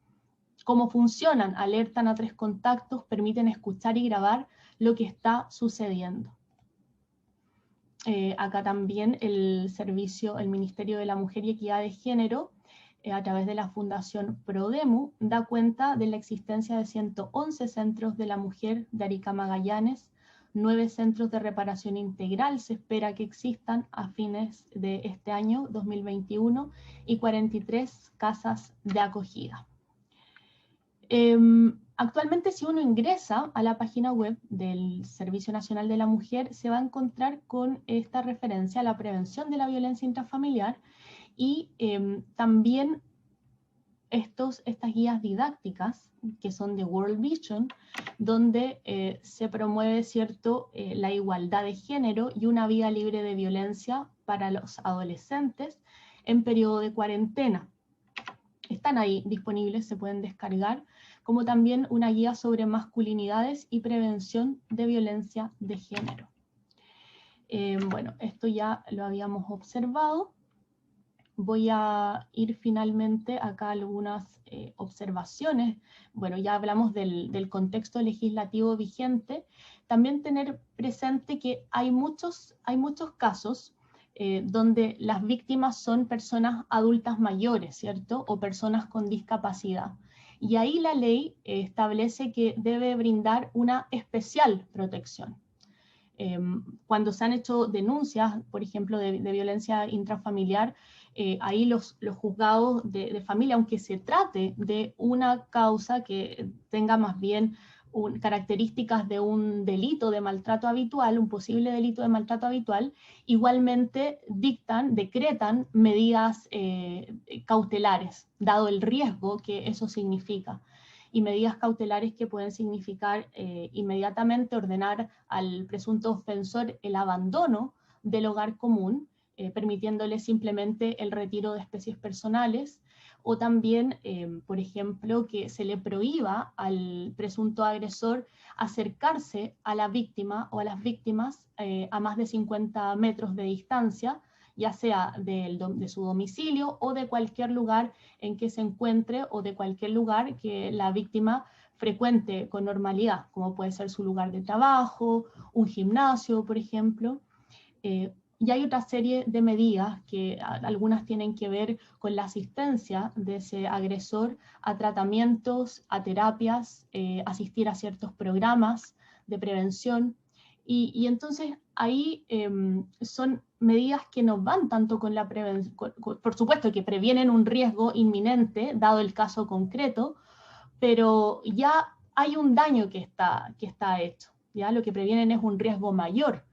Speaker 3: ¿Cómo funcionan? Alertan a 3 contactos, permiten escuchar y grabar lo que está sucediendo. Acá también el Ministerio de la Mujer y Equidad de Género, a través de la Fundación Prodemu, da cuenta de la existencia de 111 centros de la mujer de Arica Magallanes, 9 centros de reparación integral se espera que existan a fines de este año 2021 y 43 casas de acogida. Actualmente, si uno ingresa a la página web del Servicio Nacional de la Mujer, se va a encontrar con esta referencia a la prevención de la violencia intrafamiliar y también estas guías didácticas que son de World Vision, donde se promueve, ¿cierto?, la igualdad de género y una vida libre de violencia para los adolescentes en periodo de cuarentena. Están ahí disponibles, se pueden descargar, como también una guía sobre masculinidades y prevención de violencia de género. Bueno, esto ya lo habíamos observado. Voy a ir finalmente acá a algunas observaciones. Bueno, ya hablamos del contexto legislativo vigente. También tener presente que hay muchos casos donde las víctimas son personas adultas mayores, ¿cierto? O personas con discapacidad. Y ahí la ley establece que debe brindar una especial protección. Cuando se han hecho denuncias, por ejemplo, de violencia intrafamiliar, ahí los juzgados de familia, aunque se trate de una causa que tenga más bien características de un delito de maltrato habitual, un posible delito de maltrato habitual, igualmente decretan medidas cautelares, dado el riesgo que eso significa, y medidas cautelares que pueden significar inmediatamente ordenar al presunto ofensor el abandono del hogar común, permitiéndole simplemente el retiro de especies personales, o también, por ejemplo, que se le prohíba al presunto agresor acercarse a la víctima o a las víctimas a más de 50 metros de distancia, ya sea de su domicilio o de cualquier lugar en que se encuentre, o de cualquier lugar que la víctima frecuente con normalidad, como puede ser su lugar de trabajo, un gimnasio, por ejemplo. Y hay otra serie de medidas que algunas tienen que ver con la asistencia de ese agresor a tratamientos, a terapias, asistir a ciertos programas de prevención. Y entonces ahí son medidas que no van tanto con la prevención, por supuesto que previenen un riesgo inminente, dado el caso concreto, pero ya hay un daño que está hecho, ¿ya? Lo que previenen es un riesgo mayor.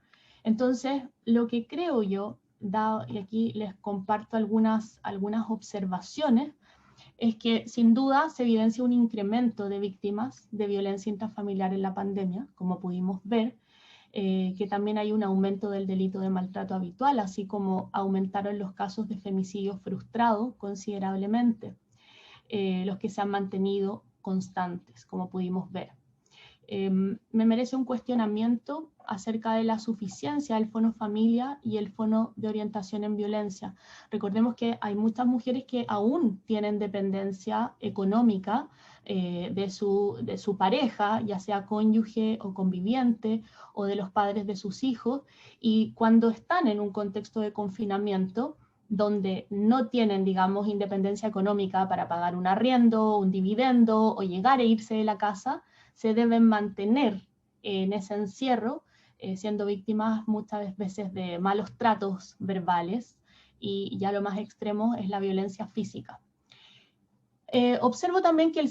Speaker 3: Entonces, lo que creo yo, y aquí les comparto algunas observaciones, es que sin duda se evidencia un incremento de víctimas de violencia intrafamiliar en la pandemia, como pudimos ver, que también hay un aumento del delito de maltrato habitual, así como aumentaron los casos de femicidio frustrado considerablemente, los que se han mantenido constantes, como pudimos ver. Me merece un cuestionamiento acerca de la suficiencia del Fono Familia y el Fono de Orientación en Violencia. Recordemos que hay muchas mujeres que aún tienen dependencia económica de su pareja, ya sea cónyuge o conviviente, o de los padres de sus hijos, y cuando están en un contexto de confinamiento, donde no tienen, digamos, independencia económica para pagar un arriendo, un dividendo o llegar e irse de la casa, se deben mantener en ese encierro siendo víctimas muchas veces de malos tratos verbales, y ya lo más extremo es la violencia física. Observo también que hay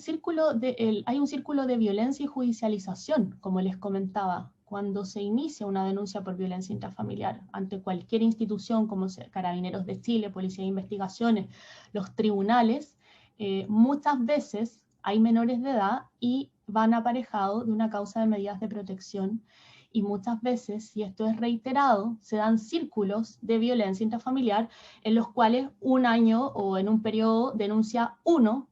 Speaker 3: un círculo de violencia y judicialización, como les comentaba, cuando se inicia una denuncia por violencia intrafamiliar ante cualquier institución como Carabineros de Chile, Policía de Investigaciones, los tribunales, muchas veces hay menores de edad y van aparejados de una causa de medidas de protección, y muchas veces, si esto es reiterado, se dan círculos de violencia intrafamiliar en los cuales un año o en un periodo denuncia un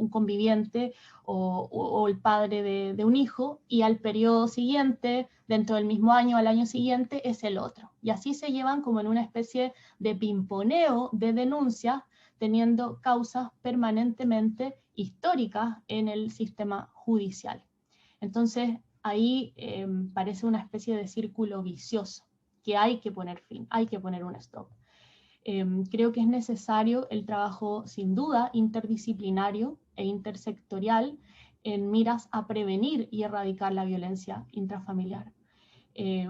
Speaker 3: conviviente o el padre de un hijo, y al periodo siguiente, dentro del mismo año, al año siguiente, es el otro. Y así se llevan como en una especie de pimponeo de denuncias, teniendo causas permanentemente históricas en el sistema judicial. Entonces, ahí parece una especie de círculo vicioso que hay que poner fin, hay que poner un stop. Creo que es necesario el trabajo, sin duda, interdisciplinario e intersectorial en miras a prevenir y erradicar la violencia intrafamiliar.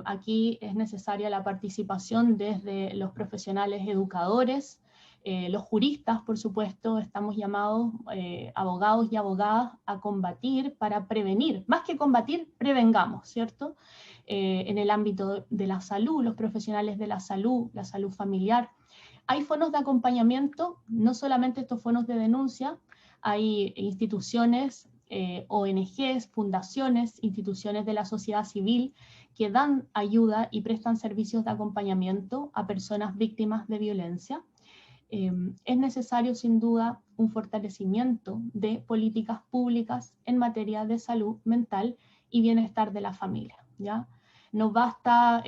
Speaker 3: Aquí es necesaria la participación desde los profesionales educadores, los juristas, por supuesto, estamos llamados, abogados y abogadas, a combatir para prevenir. Más que combatir, prevengamos, ¿cierto? En el ámbito de la salud, los profesionales de la salud familiar. Hay fonos de acompañamiento, no solamente estos fonos de denuncia, hay instituciones, ONGs, fundaciones, instituciones de la sociedad civil que dan ayuda y prestan servicios de acompañamiento a personas víctimas de violencia. Es necesario, sin duda, un fortalecimiento de políticas públicas en materia de salud mental y bienestar de la familia, ¿ya? No basta,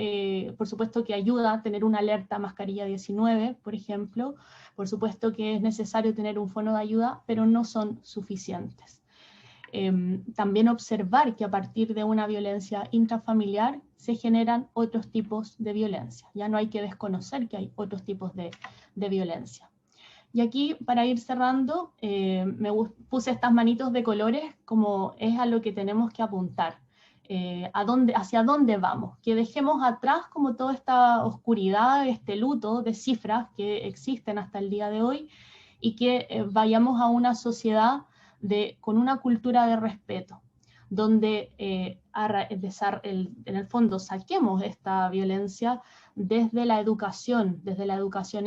Speaker 3: por supuesto que ayuda a tener una alerta mascarilla 19, por ejemplo, por supuesto que es necesario tener un fono de ayuda, pero no son suficientes. También observar que a partir de una violencia intrafamiliar se generan otros tipos de violencia. Ya no hay que desconocer que hay otros tipos de violencia. Y aquí, para ir cerrando, puse estas manitos de colores como es a lo que tenemos que apuntar. Hacia dónde vamos, que dejemos atrás como toda esta oscuridad, este luto de cifras que existen hasta el día de hoy, y que vayamos a una sociedad con una cultura de respeto, donde en el fondo saquemos esta violencia desde la educación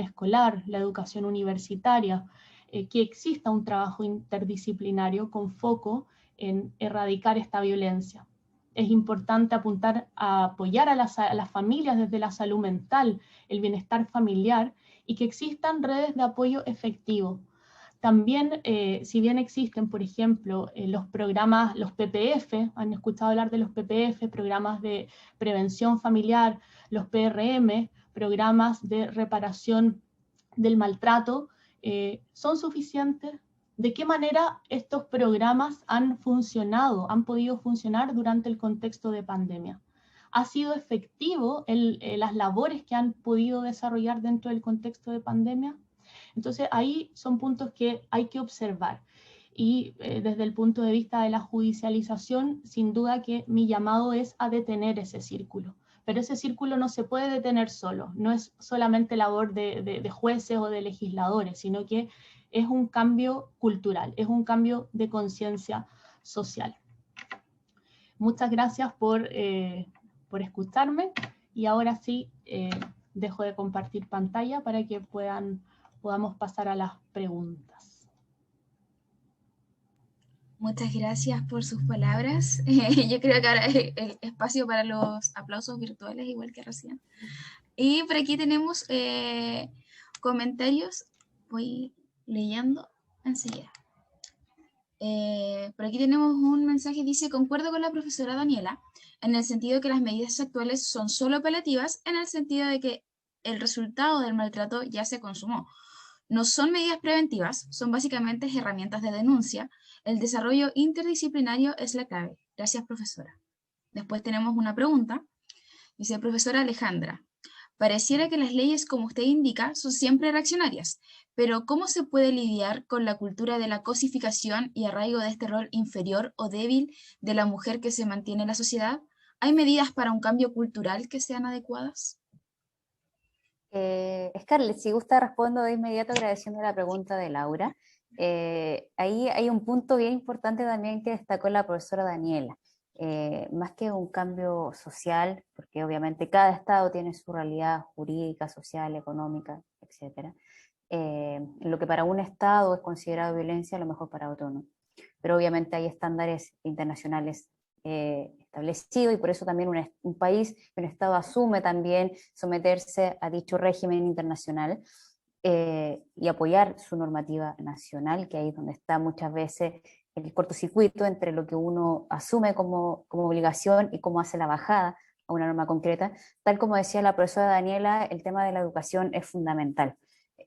Speaker 3: escolar, la educación universitaria, que exista un trabajo interdisciplinario con foco en erradicar esta violencia. Es importante apuntar a apoyar a las familias desde la salud mental, el bienestar familiar, y que existan redes de apoyo efectivo. También, si bien existen, por ejemplo, los programas, los PPF, han escuchado hablar de los PPF, programas de prevención familiar, los PRM, programas de reparación del maltrato, ¿son suficientes? ¿De qué manera estos programas han funcionado, han podido funcionar durante el contexto de pandemia? ¿Ha sido efectivo las labores que han podido desarrollar dentro del contexto de pandemia? Entonces ahí son puntos que hay que observar. Y desde el punto de vista de la judicialización, sin duda que mi llamado es a detener ese círculo. Pero ese círculo no se puede detener solo, no es solamente labor de jueces o de legisladores, sino que es un cambio cultural, es un cambio de conciencia social. Muchas gracias por escucharme, y ahora sí dejo de compartir pantalla para que podamos pasar a las preguntas.
Speaker 1: Muchas gracias por sus palabras. Yo creo que ahora es el espacio para los aplausos virtuales, igual que recién. Y por aquí tenemos comentarios. Voy leyendo enseguida. Por aquí tenemos un mensaje, dice: concuerdo con la profesora Daniela, en el sentido que las medidas actuales son solo paliativas, en el sentido de que el resultado del maltrato ya se consumó. No son medidas preventivas, son básicamente herramientas de denuncia. El desarrollo interdisciplinario es la clave. Gracias, profesora. Después tenemos una pregunta. Dice: profesora Alejandra, pareciera que las leyes, como usted indica, son siempre reaccionarias, pero ¿cómo se puede lidiar con la cultura de la cosificación y arraigo de este rol inferior o débil de la mujer que se mantiene en la sociedad? ¿Hay medidas para un cambio cultural que sean adecuadas?
Speaker 2: Scarlett, si gusta respondo de inmediato agradeciendo la pregunta de Laura. Ahí hay un punto bien importante también que destacó la profesora Daniela. Más que un cambio social, porque obviamente cada estado tiene su realidad jurídica, social, económica, etcétera. Lo que para un estado es considerado violencia, a lo mejor para otro no. Pero obviamente hay estándares internacionales establecido, y por eso también un país, un Estado asume también someterse a dicho régimen internacional y apoyar su normativa nacional, que ahí es donde está muchas veces el cortocircuito entre lo que uno asume como obligación y cómo hace la bajada a una norma concreta. Tal como decía la profesora Daniela, el tema de la educación es fundamental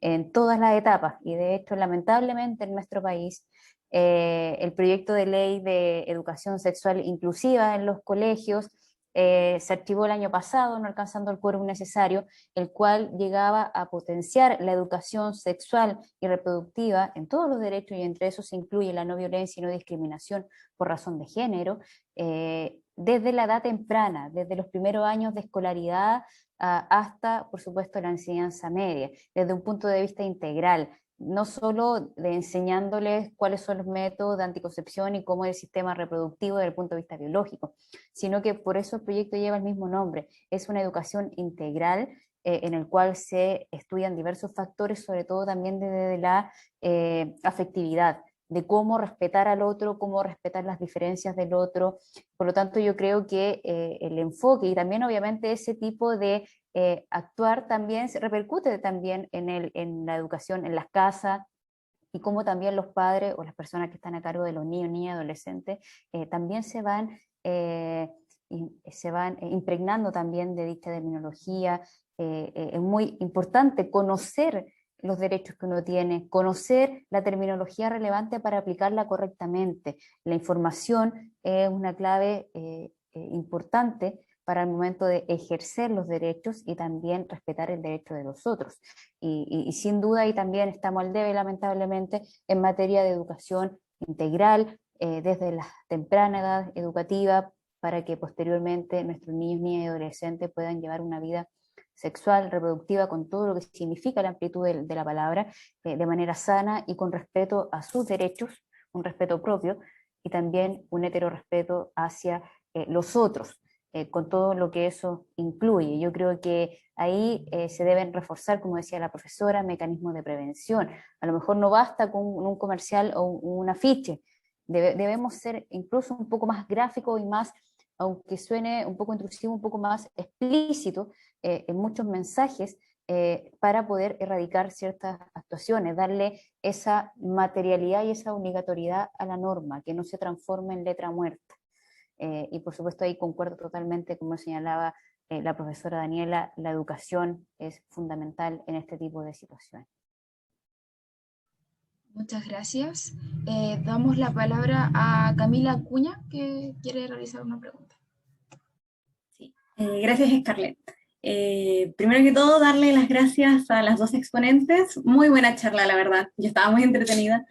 Speaker 2: en todas las etapas, y de hecho lamentablemente en nuestro país el proyecto de ley de educación sexual inclusiva en los colegios se archivó el año pasado, no alcanzando el quórum necesario, el cual llegaba a potenciar la educación sexual y reproductiva en todos los derechos, y entre esos se incluye la no violencia y no discriminación por razón de género, desde la edad temprana, desde los primeros años de escolaridad hasta, por supuesto, la enseñanza media, desde un punto de vista integral, no solo de enseñándoles cuáles son los métodos de anticoncepción y cómo es el sistema reproductivo desde el punto de vista biológico, sino que por eso el proyecto lleva el mismo nombre. Es una educación integral en el cual se estudian diversos factores, sobre todo también desde la afectividad, de cómo respetar al otro, cómo respetar las diferencias del otro. Por lo tanto, yo creo que el enfoque y también obviamente ese tipo de actuar también se repercute también en la educación, en las casas, y cómo también los padres o las personas que están a cargo de los niños, niñas, adolescentes, también se van impregnando también de dicha terminología. Es muy importante conocer los derechos que uno tiene, conocer la terminología relevante para aplicarla correctamente. La información es una clave importante para el momento de ejercer los derechos y también respetar el derecho de los otros. Y sin duda ahí también estamos al debe, lamentablemente, en materia de educación integral, desde la temprana edad educativa, para que posteriormente nuestros niños, niñas y adolescentes puedan llevar una vida sexual, reproductiva, con todo lo que significa la amplitud de la palabra, de manera sana y con respeto a sus derechos, un respeto propio, y también un heterorrespeto hacia los otros, con todo lo que eso incluye. Yo creo que ahí se deben reforzar, como decía la profesora, mecanismos de prevención. A lo mejor no basta con un comercial o un afiche, debemos ser incluso un poco más gráficos y más, aunque suene un poco intrusivo, un poco más explícito en muchos mensajes, para poder erradicar ciertas actuaciones, darle esa materialidad y esa obligatoriedad a la norma, que no se transforme en letra muerta. Y por supuesto ahí concuerdo totalmente, como señalaba la profesora Daniela, la educación es fundamental en este tipo de situaciones.
Speaker 1: Muchas gracias. Damos la palabra a Camila Acuña, que quiere realizar una pregunta.
Speaker 4: Sí. Gracias, Scarlett. Primero que todo, darle las gracias a las dos exponentes. Muy buena charla, la verdad. Yo estaba muy entretenida.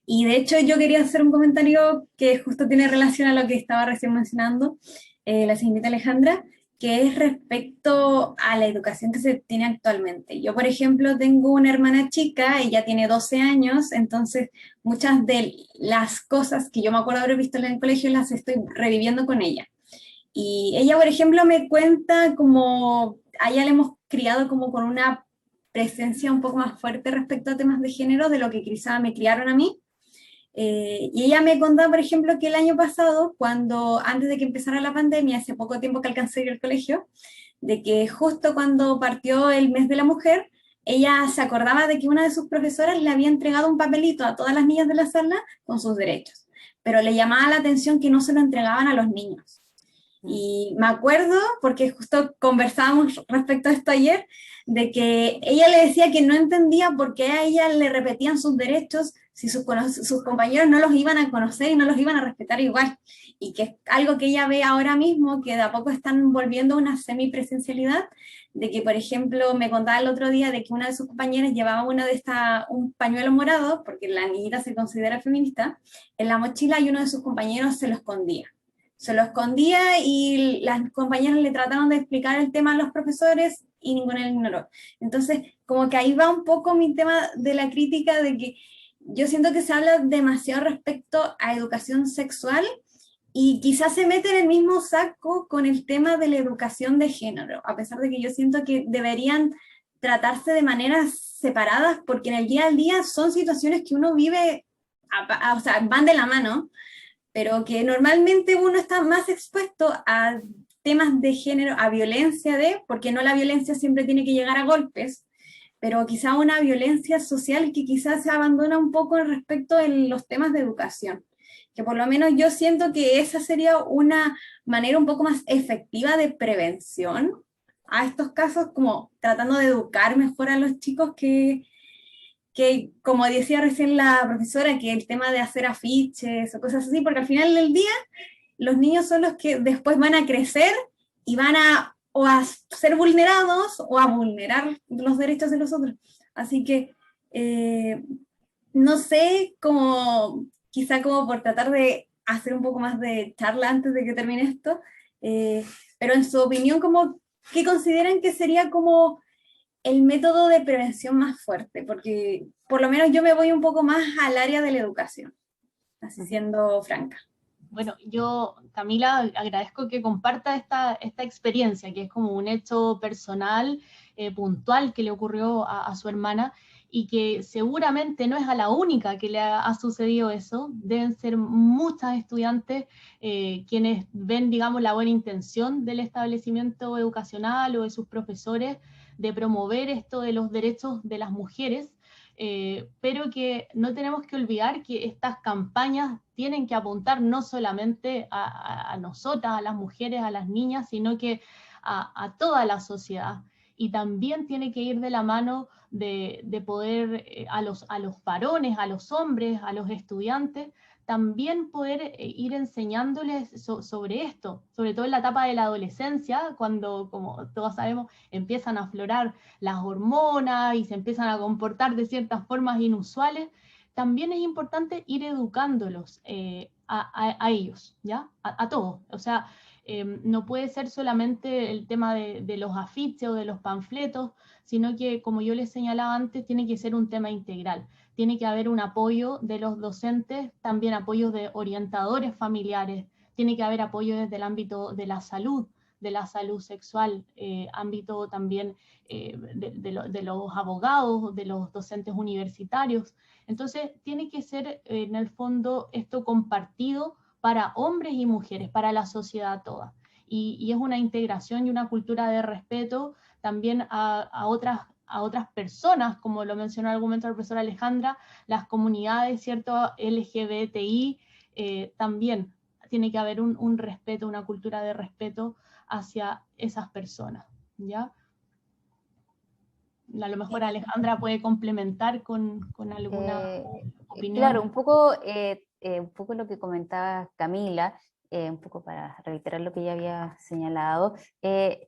Speaker 4: Y de hecho yo quería hacer un comentario que justo tiene relación a lo que estaba recién mencionando la señorita Alejandra, que es respecto a la educación que se tiene actualmente. Yo, por ejemplo, tengo una hermana chica, ella tiene 12 años, entonces muchas de las cosas que yo me acuerdo haber visto en el colegio las estoy reviviendo con ella. Y ella, por ejemplo, me cuenta como a ella le hemos criado como con una presencia un poco más fuerte respecto a temas de género de lo que quizá me criaron a mí. Y ella me contaba, por ejemplo, que el año pasado, antes de que empezara la pandemia, hace poco tiempo que alcancé a ir al colegio, de que justo cuando partió el mes de la mujer, ella se acordaba de que una de sus profesoras le había entregado un papelito a todas las niñas de la sala con sus derechos, pero le llamaba la atención que no se lo entregaban a los niños. Y me acuerdo, porque justo conversábamos respecto a esto ayer, de que ella le decía que no entendía por qué a ella le repetían sus derechos si sus compañeros no los iban a conocer y no los iban a respetar igual. Y que es algo que ella ve ahora mismo, que de a poco están volviendo una semipresencialidad, de que, por ejemplo, me contaba el otro día de que una de sus compañeras llevaba un pañuelo morado, porque la niñita se considera feminista, en la mochila, y uno de sus compañeros se lo escondía. se lo escondía y las compañeras le trataron de explicar el tema a los profesores y ninguno lo ignoró. Entonces, como que ahí va un poco mi tema de la crítica de que yo siento que se habla demasiado respecto a educación sexual y quizás se mete en el mismo saco con el tema de la educación de género, a pesar de que yo siento que deberían tratarse de maneras separadas, porque en el día a día son situaciones que uno vive, o sea, van de la mano, pero que normalmente uno está más expuesto a temas de género, a violencia porque no la violencia siempre tiene que llegar a golpes, pero quizá una violencia social que quizás se abandona un poco respecto en los temas de educación, que por lo menos yo siento que esa sería una manera un poco más efectiva de prevención a estos casos, como tratando de educar mejor a los chicos que como decía recién la profesora, que el tema de hacer afiches o cosas así, porque al final del día los niños son los que después van a crecer y van a o a ser vulnerados o a vulnerar los derechos de los otros. Así que no sé, como quizá como por tratar de hacer un poco más de charla antes de que termine esto, pero en su opinión, como, ¿qué consideran que sería como el método de prevención más fuerte? Porque por lo menos yo me voy un poco más al área de la educación, así siendo franca.
Speaker 3: Bueno, yo, Camila, agradezco que comparta esta experiencia, que es como un hecho personal, puntual, que le ocurrió a su hermana, y que seguramente no es a la única que le ha sucedido eso. Deben ser muchas estudiantes quienes ven, digamos, la buena intención del establecimiento educacional o de sus profesores de promover esto de los derechos de las mujeres, pero que no tenemos que olvidar que estas campañas tienen que apuntar no solamente a nosotras, a las mujeres, a las niñas, sino que a toda la sociedad. Y también tiene que ir de la mano de poder a los varones, a los hombres, a los estudiantes, también poder ir enseñándoles sobre esto, sobre todo en la etapa de la adolescencia, cuando, como todos sabemos, empiezan a aflorar las hormonas y se empiezan a comportar de ciertas formas inusuales. También es importante ir educándolos a ellos, ¿ya? A todos. O sea, no puede ser solamente el tema de los afiches o de los panfletos, sino que, como yo les señalaba antes, tiene que ser un tema integral. Tiene que haber un apoyo de los docentes, también apoyo de orientadores familiares, tiene que haber apoyo desde el ámbito de la salud sexual, ámbito también de los abogados, de los docentes universitarios. Entonces, tiene que ser en el fondo esto compartido para hombres y mujeres, para la sociedad toda. Y es una integración y una cultura de respeto también a otras personas, como lo mencionó en algún momento la profesora Alejandra, las comunidades, ¿cierto? LGBTI, también tiene que haber un respeto, una cultura de respeto hacia esas personas, ¿ya? A lo mejor Alejandra puede complementar con alguna opinión.
Speaker 2: Claro, un poco lo que comentaba Camila, un poco para reiterar lo que ya había señalado.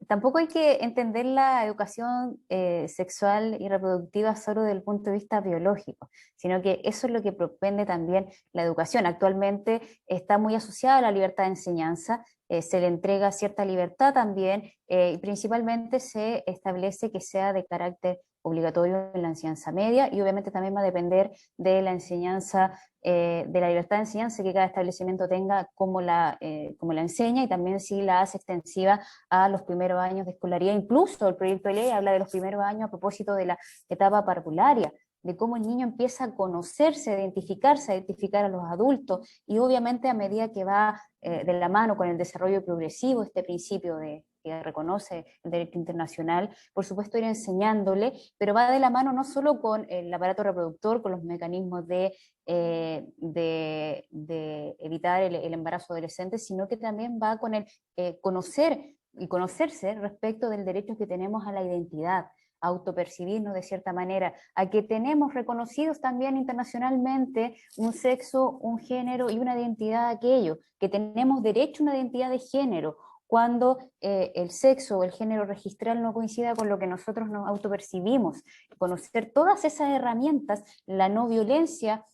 Speaker 2: Tampoco hay que entender la educación sexual y reproductiva solo desde el punto de vista biológico, sino que eso es lo que propende también la educación. Actualmente está muy asociada a la libertad de enseñanza, se le entrega cierta libertad también, y principalmente se establece que sea de carácter obligatorio en la enseñanza media, y obviamente también va a depender de la enseñanza, de la libertad de enseñanza que cada establecimiento tenga, como la enseña, y también si la hace extensiva a los primeros años de escolaridad. Incluso el proyecto de ley habla de los primeros años a propósito de la etapa parvularia, de cómo el niño empieza a conocerse, a identificar a los adultos, y obviamente a medida que va de la mano con el desarrollo progresivo, este principio que reconoce el derecho internacional, por supuesto ir enseñándole, pero va de la mano no solo con el aparato reproductor, con los mecanismos de evitar el embarazo adolescente, sino que también va con el conocer y conocerse respecto del derecho que tenemos a la identidad, a autopercibirnos de cierta manera, a que tenemos reconocidos también internacionalmente un sexo, un género y una identidad de aquello, que tenemos derecho a una identidad de género, cuando el sexo o el género registral no coincida con lo que nosotros nos autopercibimos. Conocer todas esas herramientas, la no violencia,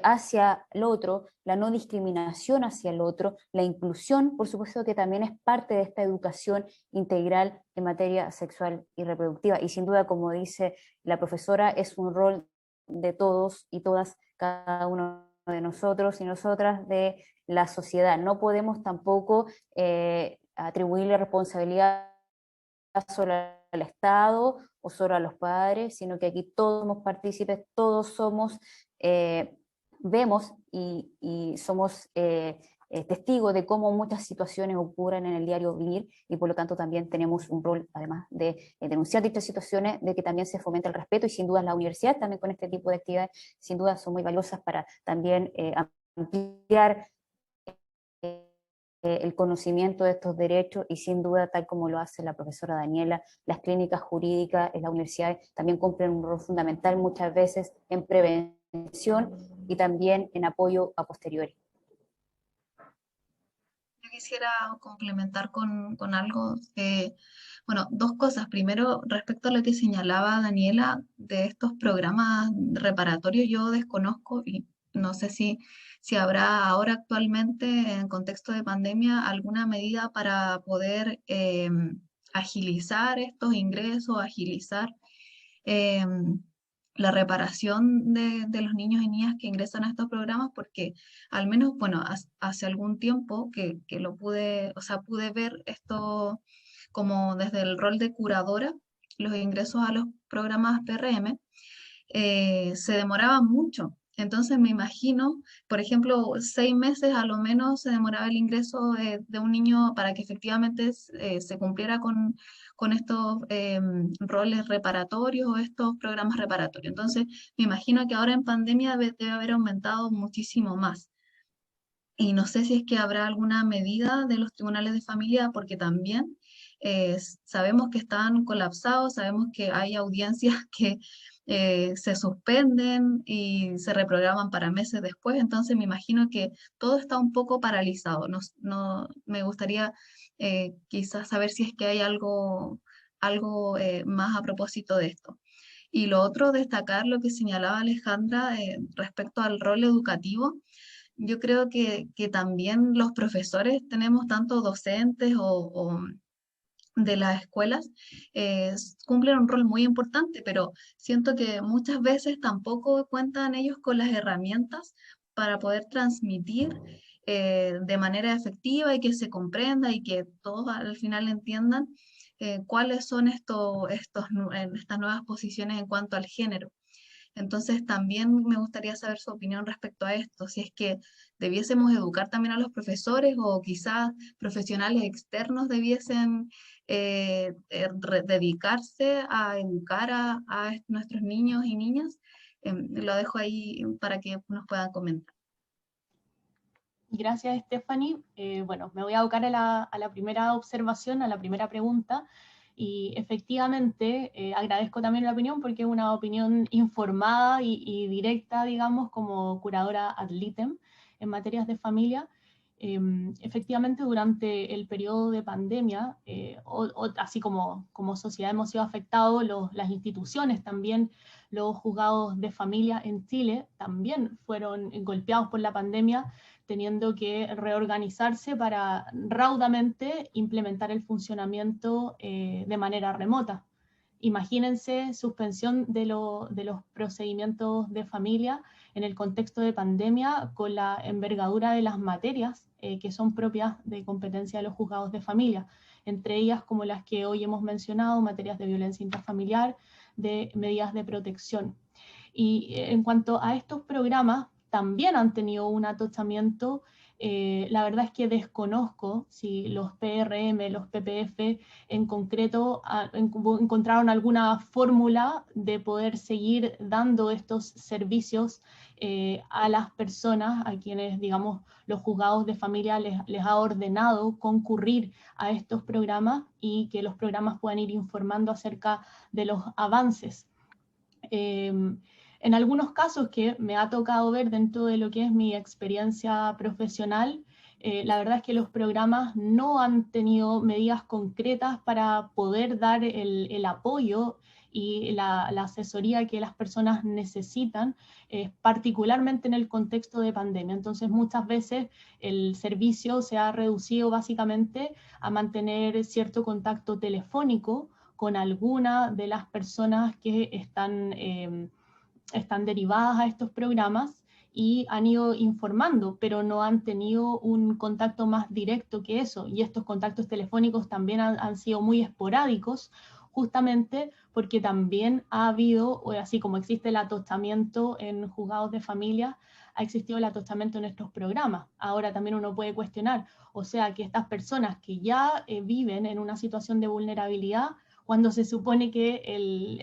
Speaker 2: hacia el otro, la no discriminación hacia el otro, la inclusión, por supuesto que también es parte de esta educación integral en materia sexual y reproductiva. Y sin duda, como dice la profesora, es un rol de todos y todas, cada uno de nosotros y nosotras, de la sociedad. No podemos tampoco atribuirle responsabilidad solo al Estado o solo a los padres, sino que aquí todos somos partícipes, todos somos, vemos y somos testigos de cómo muchas situaciones ocurren en el diario vivir, y por lo tanto también tenemos un rol, además de denunciar dichas situaciones, de que también se fomente el respeto, y sin duda las universidades también con este tipo de actividades sin duda son muy valiosas para también ampliar el conocimiento de estos derechos, y sin duda, tal como lo hace la profesora Daniela, las clínicas jurídicas en las universidades también cumplen un rol fundamental muchas veces en prevención y también en apoyo a posteriori.
Speaker 1: Yo quisiera complementar con algo, bueno, dos cosas. Primero, respecto a lo que señalaba Daniela de estos programas reparatorios, yo desconozco y no sé si habrá ahora actualmente en contexto de pandemia alguna medida para poder agilizar estos ingresos, agilizar la reparación de los niños y niñas que ingresan a estos programas, porque al menos, bueno, hace algún tiempo que lo pude, o sea, pude ver esto como desde el rol de curadora, los ingresos a los programas PRM, se demoraban mucho. Entonces me imagino, por ejemplo, 6 meses a lo menos se demoraba el ingreso de un niño para que efectivamente se cumpliera con estos roles reparatorios o estos programas reparatorios. Entonces me imagino que ahora en pandemia debe haber aumentado muchísimo más. Y no sé si es que habrá alguna medida de los tribunales de familia, porque también sabemos que están colapsados, sabemos que hay audiencias que se suspenden y se reprograman para meses después, entonces me imagino que todo está un poco paralizado. Me gustaría quizás saber si es que hay algo más a propósito de esto. Y lo otro, destacar lo que señalaba Alejandra respecto al rol educativo. Yo creo que también los profesores tenemos tanto docentes o de las escuelas, cumplen un rol muy importante, pero siento que muchas veces tampoco cuentan ellos con las herramientas para poder transmitir de manera efectiva y que se comprenda y que todos al final entiendan cuáles son estas nuevas posiciones en cuanto al género. Entonces también me gustaría saber su opinión respecto a esto, si es que debiésemos educar también a los profesores o quizás profesionales externos debiesen dedicarse a educar a nuestros niños y niñas. Lo dejo ahí para que nos puedan comentar.
Speaker 3: Gracias, Stephanie. Bueno, me voy a abocar a la primera observación, a la primera pregunta. Y efectivamente, agradezco también la opinión porque es una opinión informada y directa, digamos, como curadora ad litem en materias de familia. Efectivamente, durante el periodo de pandemia, así como sociedad hemos sido afectados, las instituciones también, los juzgados de familia en Chile también fueron golpeados por la pandemia, teniendo que reorganizarse para raudamente implementar el funcionamiento de manera remota. Imagínense suspensión de los procedimientos de familia en el contexto de pandemia con la envergadura de las materias que son propias de competencia de los juzgados de familia, entre ellas como las que hoy hemos mencionado, materias de violencia intrafamiliar, de medidas de protección. Y en cuanto a estos programas, también han tenido un atochamiento. La verdad es que desconozco si los PRM, los PPF en concreto encontraron alguna fórmula de poder seguir dando estos servicios a las personas a quienes, digamos, los juzgados de familia les ha ordenado concurrir a estos programas y que los programas puedan ir informando acerca de los avances. En algunos casos que me ha tocado ver dentro de lo que es mi experiencia profesional, la verdad es que los programas no han tenido medidas concretas para poder dar el apoyo y la asesoría que las personas necesitan, particularmente en el contexto de pandemia. Entonces muchas veces el servicio se ha reducido básicamente a mantener cierto contacto telefónico con alguna de las personas que están derivadas a estos programas y han ido informando, pero no han tenido un contacto más directo que eso. Y estos contactos telefónicos también han sido muy esporádicos, justamente porque también ha habido, así como existe el atostamiento en juzgados de familia, ha existido el atostamiento en estos programas. Ahora también uno puede cuestionar, o sea, que estas personas que ya viven en una situación de vulnerabilidad, cuando se supone que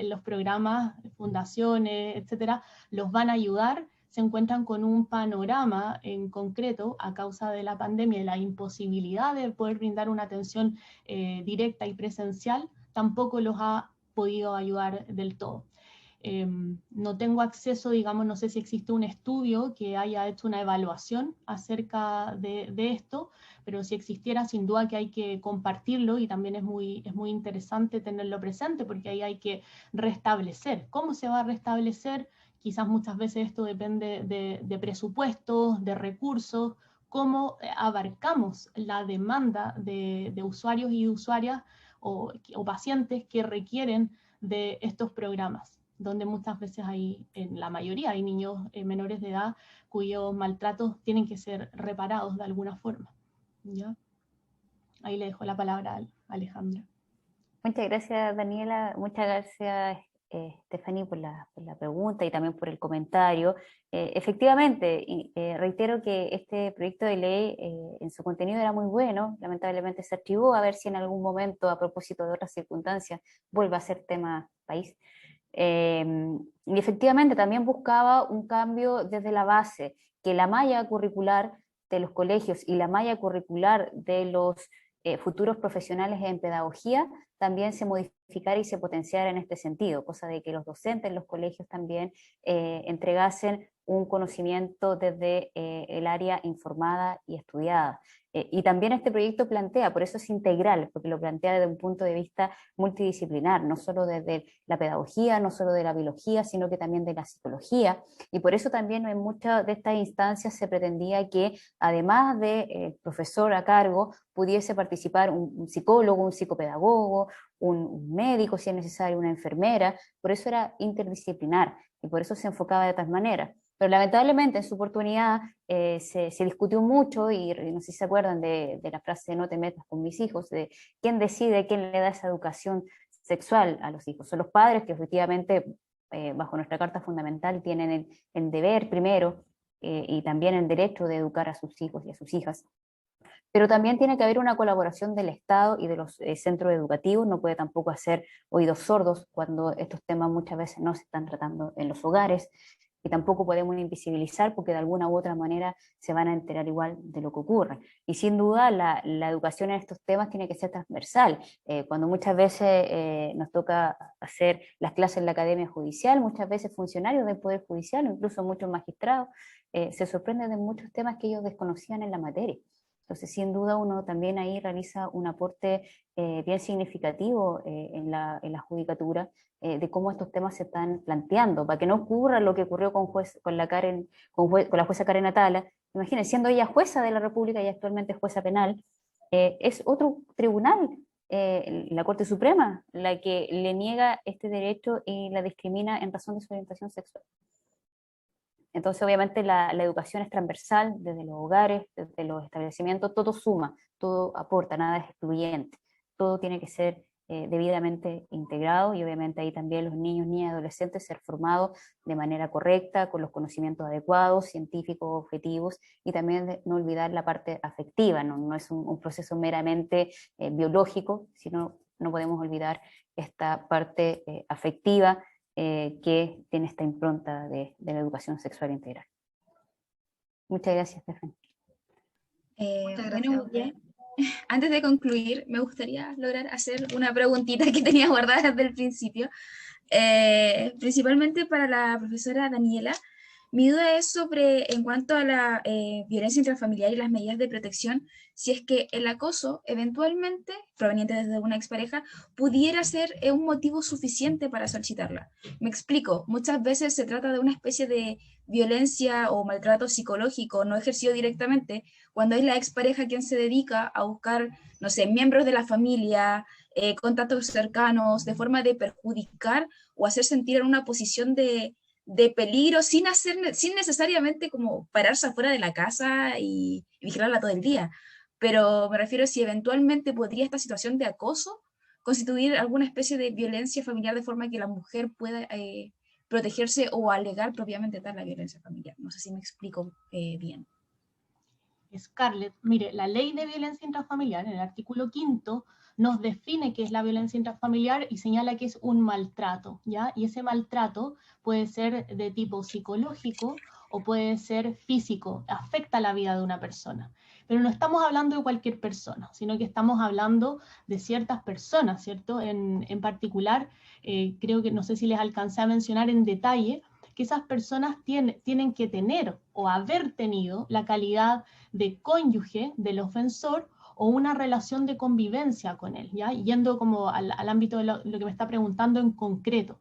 Speaker 3: los programas, fundaciones, etcétera, los van a ayudar, se encuentran con un panorama en concreto a causa de la pandemia y la imposibilidad de poder brindar una atención directa y presencial, tampoco los ha podido ayudar del todo. No tengo acceso, digamos, no sé si existe un estudio que haya hecho una evaluación acerca de esto, pero si existiera, sin duda que hay que compartirlo y también es muy interesante tenerlo presente porque ahí hay que restablecer. ¿Cómo se va a restablecer? Quizás muchas veces esto depende de presupuestos, de recursos, cómo abarcamos la demanda de usuarios y usuarias o pacientes que requieren de estos programas, donde muchas veces hay, en la mayoría, hay niños menores de edad cuyos maltratos tienen que ser reparados de alguna forma. ¿Ya? Ahí le dejo la palabra a Alejandra.
Speaker 2: Muchas gracias, Daniela. Muchas gracias, Stephanie, por la pregunta y también por el comentario. Efectivamente, reitero que este proyecto de ley en su contenido era muy bueno, lamentablemente se archivó, a ver si en algún momento, a propósito de otras circunstancias, vuelve a ser tema país. Y efectivamente también buscaba un cambio desde la base, que la malla curricular de los colegios y la malla curricular de los futuros profesionales en pedagogía también se modificara y se potenciara en este sentido, cosa de que los docentes en los colegios también entregasen un conocimiento desde el área informada y estudiada. Y también este proyecto plantea, por eso es integral, porque lo plantea desde un punto de vista multidisciplinar, no solo desde la pedagogía, no solo de la biología, sino que también de la psicología, y por eso también en muchas de estas instancias se pretendía que, además de profesor a cargo, pudiese participar un psicólogo, un psicopedagogo, un médico si es necesario, una enfermera, por eso era interdisciplinar, y por eso se enfocaba de tal manera. Pero lamentablemente en su oportunidad se discutió mucho, y no sé si se acuerdan de la frase "no te metas con mis hijos", de quién decide, quién le da esa educación sexual a los hijos. Son los padres que efectivamente, bajo nuestra Carta Fundamental, tienen el deber primero y también el derecho de educar a sus hijos y a sus hijas. Pero también tiene que haber una colaboración del Estado y de los centros educativos, no puede tampoco hacer oídos sordos cuando estos temas muchas veces no se están tratando en los hogares, y tampoco podemos invisibilizar porque de alguna u otra manera se van a enterar igual de lo que ocurre. Y sin duda la educación en estos temas tiene que ser transversal. Cuando muchas veces nos toca hacer las clases en la academia judicial, muchas veces funcionarios del Poder Judicial, incluso muchos magistrados, se sorprenden de muchos temas que ellos desconocían en la materia. Entonces, sin duda, uno también ahí realiza un aporte bien significativo en la judicatura de cómo estos temas se están planteando, para que no ocurra lo que ocurrió con la jueza Karen Atala. Imagínense, siendo ella jueza de la República y actualmente jueza penal, es otro tribunal, la Corte Suprema, la que le niega este derecho y la discrimina en razón de su orientación sexual. Entonces, obviamente, la educación es transversal, desde los hogares, desde los establecimientos, todo suma, todo aporta, nada es excluyente, todo tiene que ser debidamente integrado, y obviamente ahí también los niños, niñas y adolescentes ser formados de manera correcta, con los conocimientos adecuados, científicos, objetivos, y también no olvidar la parte afectiva, no es un proceso meramente biológico, sino no podemos olvidar esta parte afectiva, que tiene esta impronta de la educación sexual integral. Muchas gracias, Stephanie.
Speaker 1: Bueno, muy bien. Antes de concluir, me gustaría lograr hacer una preguntita que tenía guardada desde el principio, principalmente para la profesora Daniela. Mi duda es sobre, en cuanto a la violencia intrafamiliar y las medidas de protección, si es que el acoso eventualmente, proveniente desde una expareja, pudiera ser un motivo suficiente para solicitarla. Me explico, muchas veces se trata de una especie de violencia o maltrato psicológico no ejercido directamente, cuando es la expareja quien se dedica a buscar, no sé, miembros de la familia, contactos cercanos, de forma de perjudicar o hacer sentir en una posición de peligro sin necesariamente como pararse afuera de la casa y vigilarla todo el día. Pero me refiero si eventualmente podría esta situación de acoso constituir alguna especie de violencia familiar de forma que la mujer pueda protegerse o alegar propiamente tal la violencia familiar. No sé si me explico bien.
Speaker 3: Scarlett, mire, la ley de violencia intrafamiliar, en el artículo 5, nos define qué es la violencia intrafamiliar y señala que es un maltrato, ¿ya? Y ese maltrato puede ser de tipo psicológico o puede ser físico, afecta la vida de una persona. Pero no estamos hablando de cualquier persona, sino que estamos hablando de ciertas personas, ¿cierto? En particular, creo que no sé si les alcancé a mencionar en detalle, que esas personas tienen que tener o haber tenido la calidad de cónyuge del ofensor o una relación de convivencia con él, ¿ya? Yendo como al ámbito de lo que me está preguntando en concreto.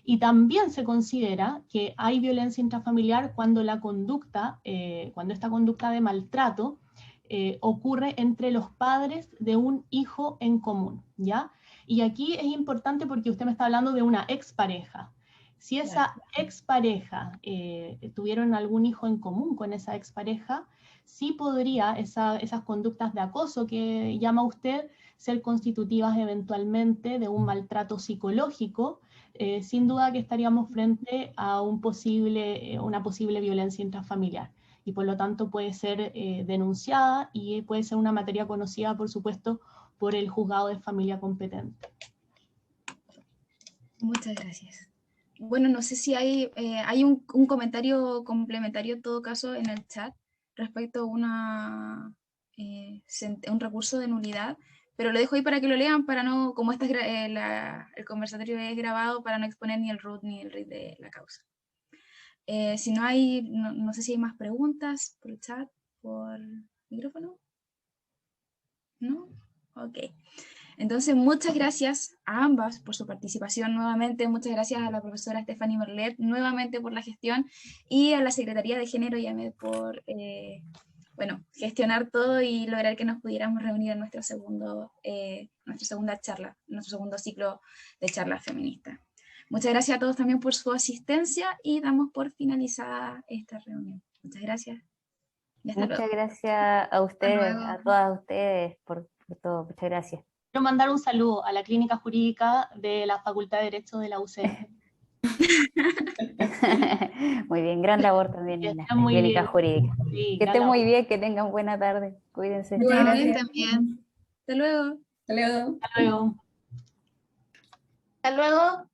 Speaker 3: Y también se considera que hay violencia intrafamiliar cuando la conducta, cuando esta conducta de maltrato ocurre entre los padres de un hijo en común, ¿ya? Y aquí es importante porque usted me está hablando de una expareja. Si esa expareja tuvieron algún hijo en común con esa expareja, sí podría esas conductas de acoso que llama usted ser constitutivas eventualmente de un maltrato psicológico. Sin duda que estaríamos frente a una posible violencia intrafamiliar y por lo tanto puede ser denunciada y puede ser una materia conocida, por supuesto, por el juzgado de familia competente.
Speaker 1: Muchas gracias. Bueno, no sé si hay un comentario complementario en todo caso en el chat respecto a un recurso de nulidad, pero lo dejo ahí para que lo lean, para no, como el conversatorio es grabado, para no exponer ni el root ni el read de la causa. Si no hay, no sé si hay más preguntas por el chat, por micrófono. ¿No? Ok. Entonces, muchas gracias a ambas por su participación nuevamente. Muchas gracias a la profesora Stephanie Merlet nuevamente por la gestión y a la Secretaría de Género y AMED por gestionar todo y lograr que nos pudiéramos reunir en nuestra segunda charla, nuestro segundo ciclo de charlas feministas. Muchas gracias a todos también por su asistencia y damos por finalizada esta reunión. Muchas gracias. Y hasta luego.
Speaker 2: Muchas gracias a ustedes, a todas ustedes por todo. Muchas gracias.
Speaker 3: Quiero mandar un saludo a la Clínica Jurídica de la Facultad de Derecho de la UCR.
Speaker 2: Muy bien, gran labor también en la Clínica Jurídica.
Speaker 3: Sí,
Speaker 2: que estén muy bien, que tengan buena tarde. Cuídense.
Speaker 1: Igualmente también. Hasta luego.
Speaker 4: Hasta luego.
Speaker 3: Hasta luego.
Speaker 1: Hasta luego.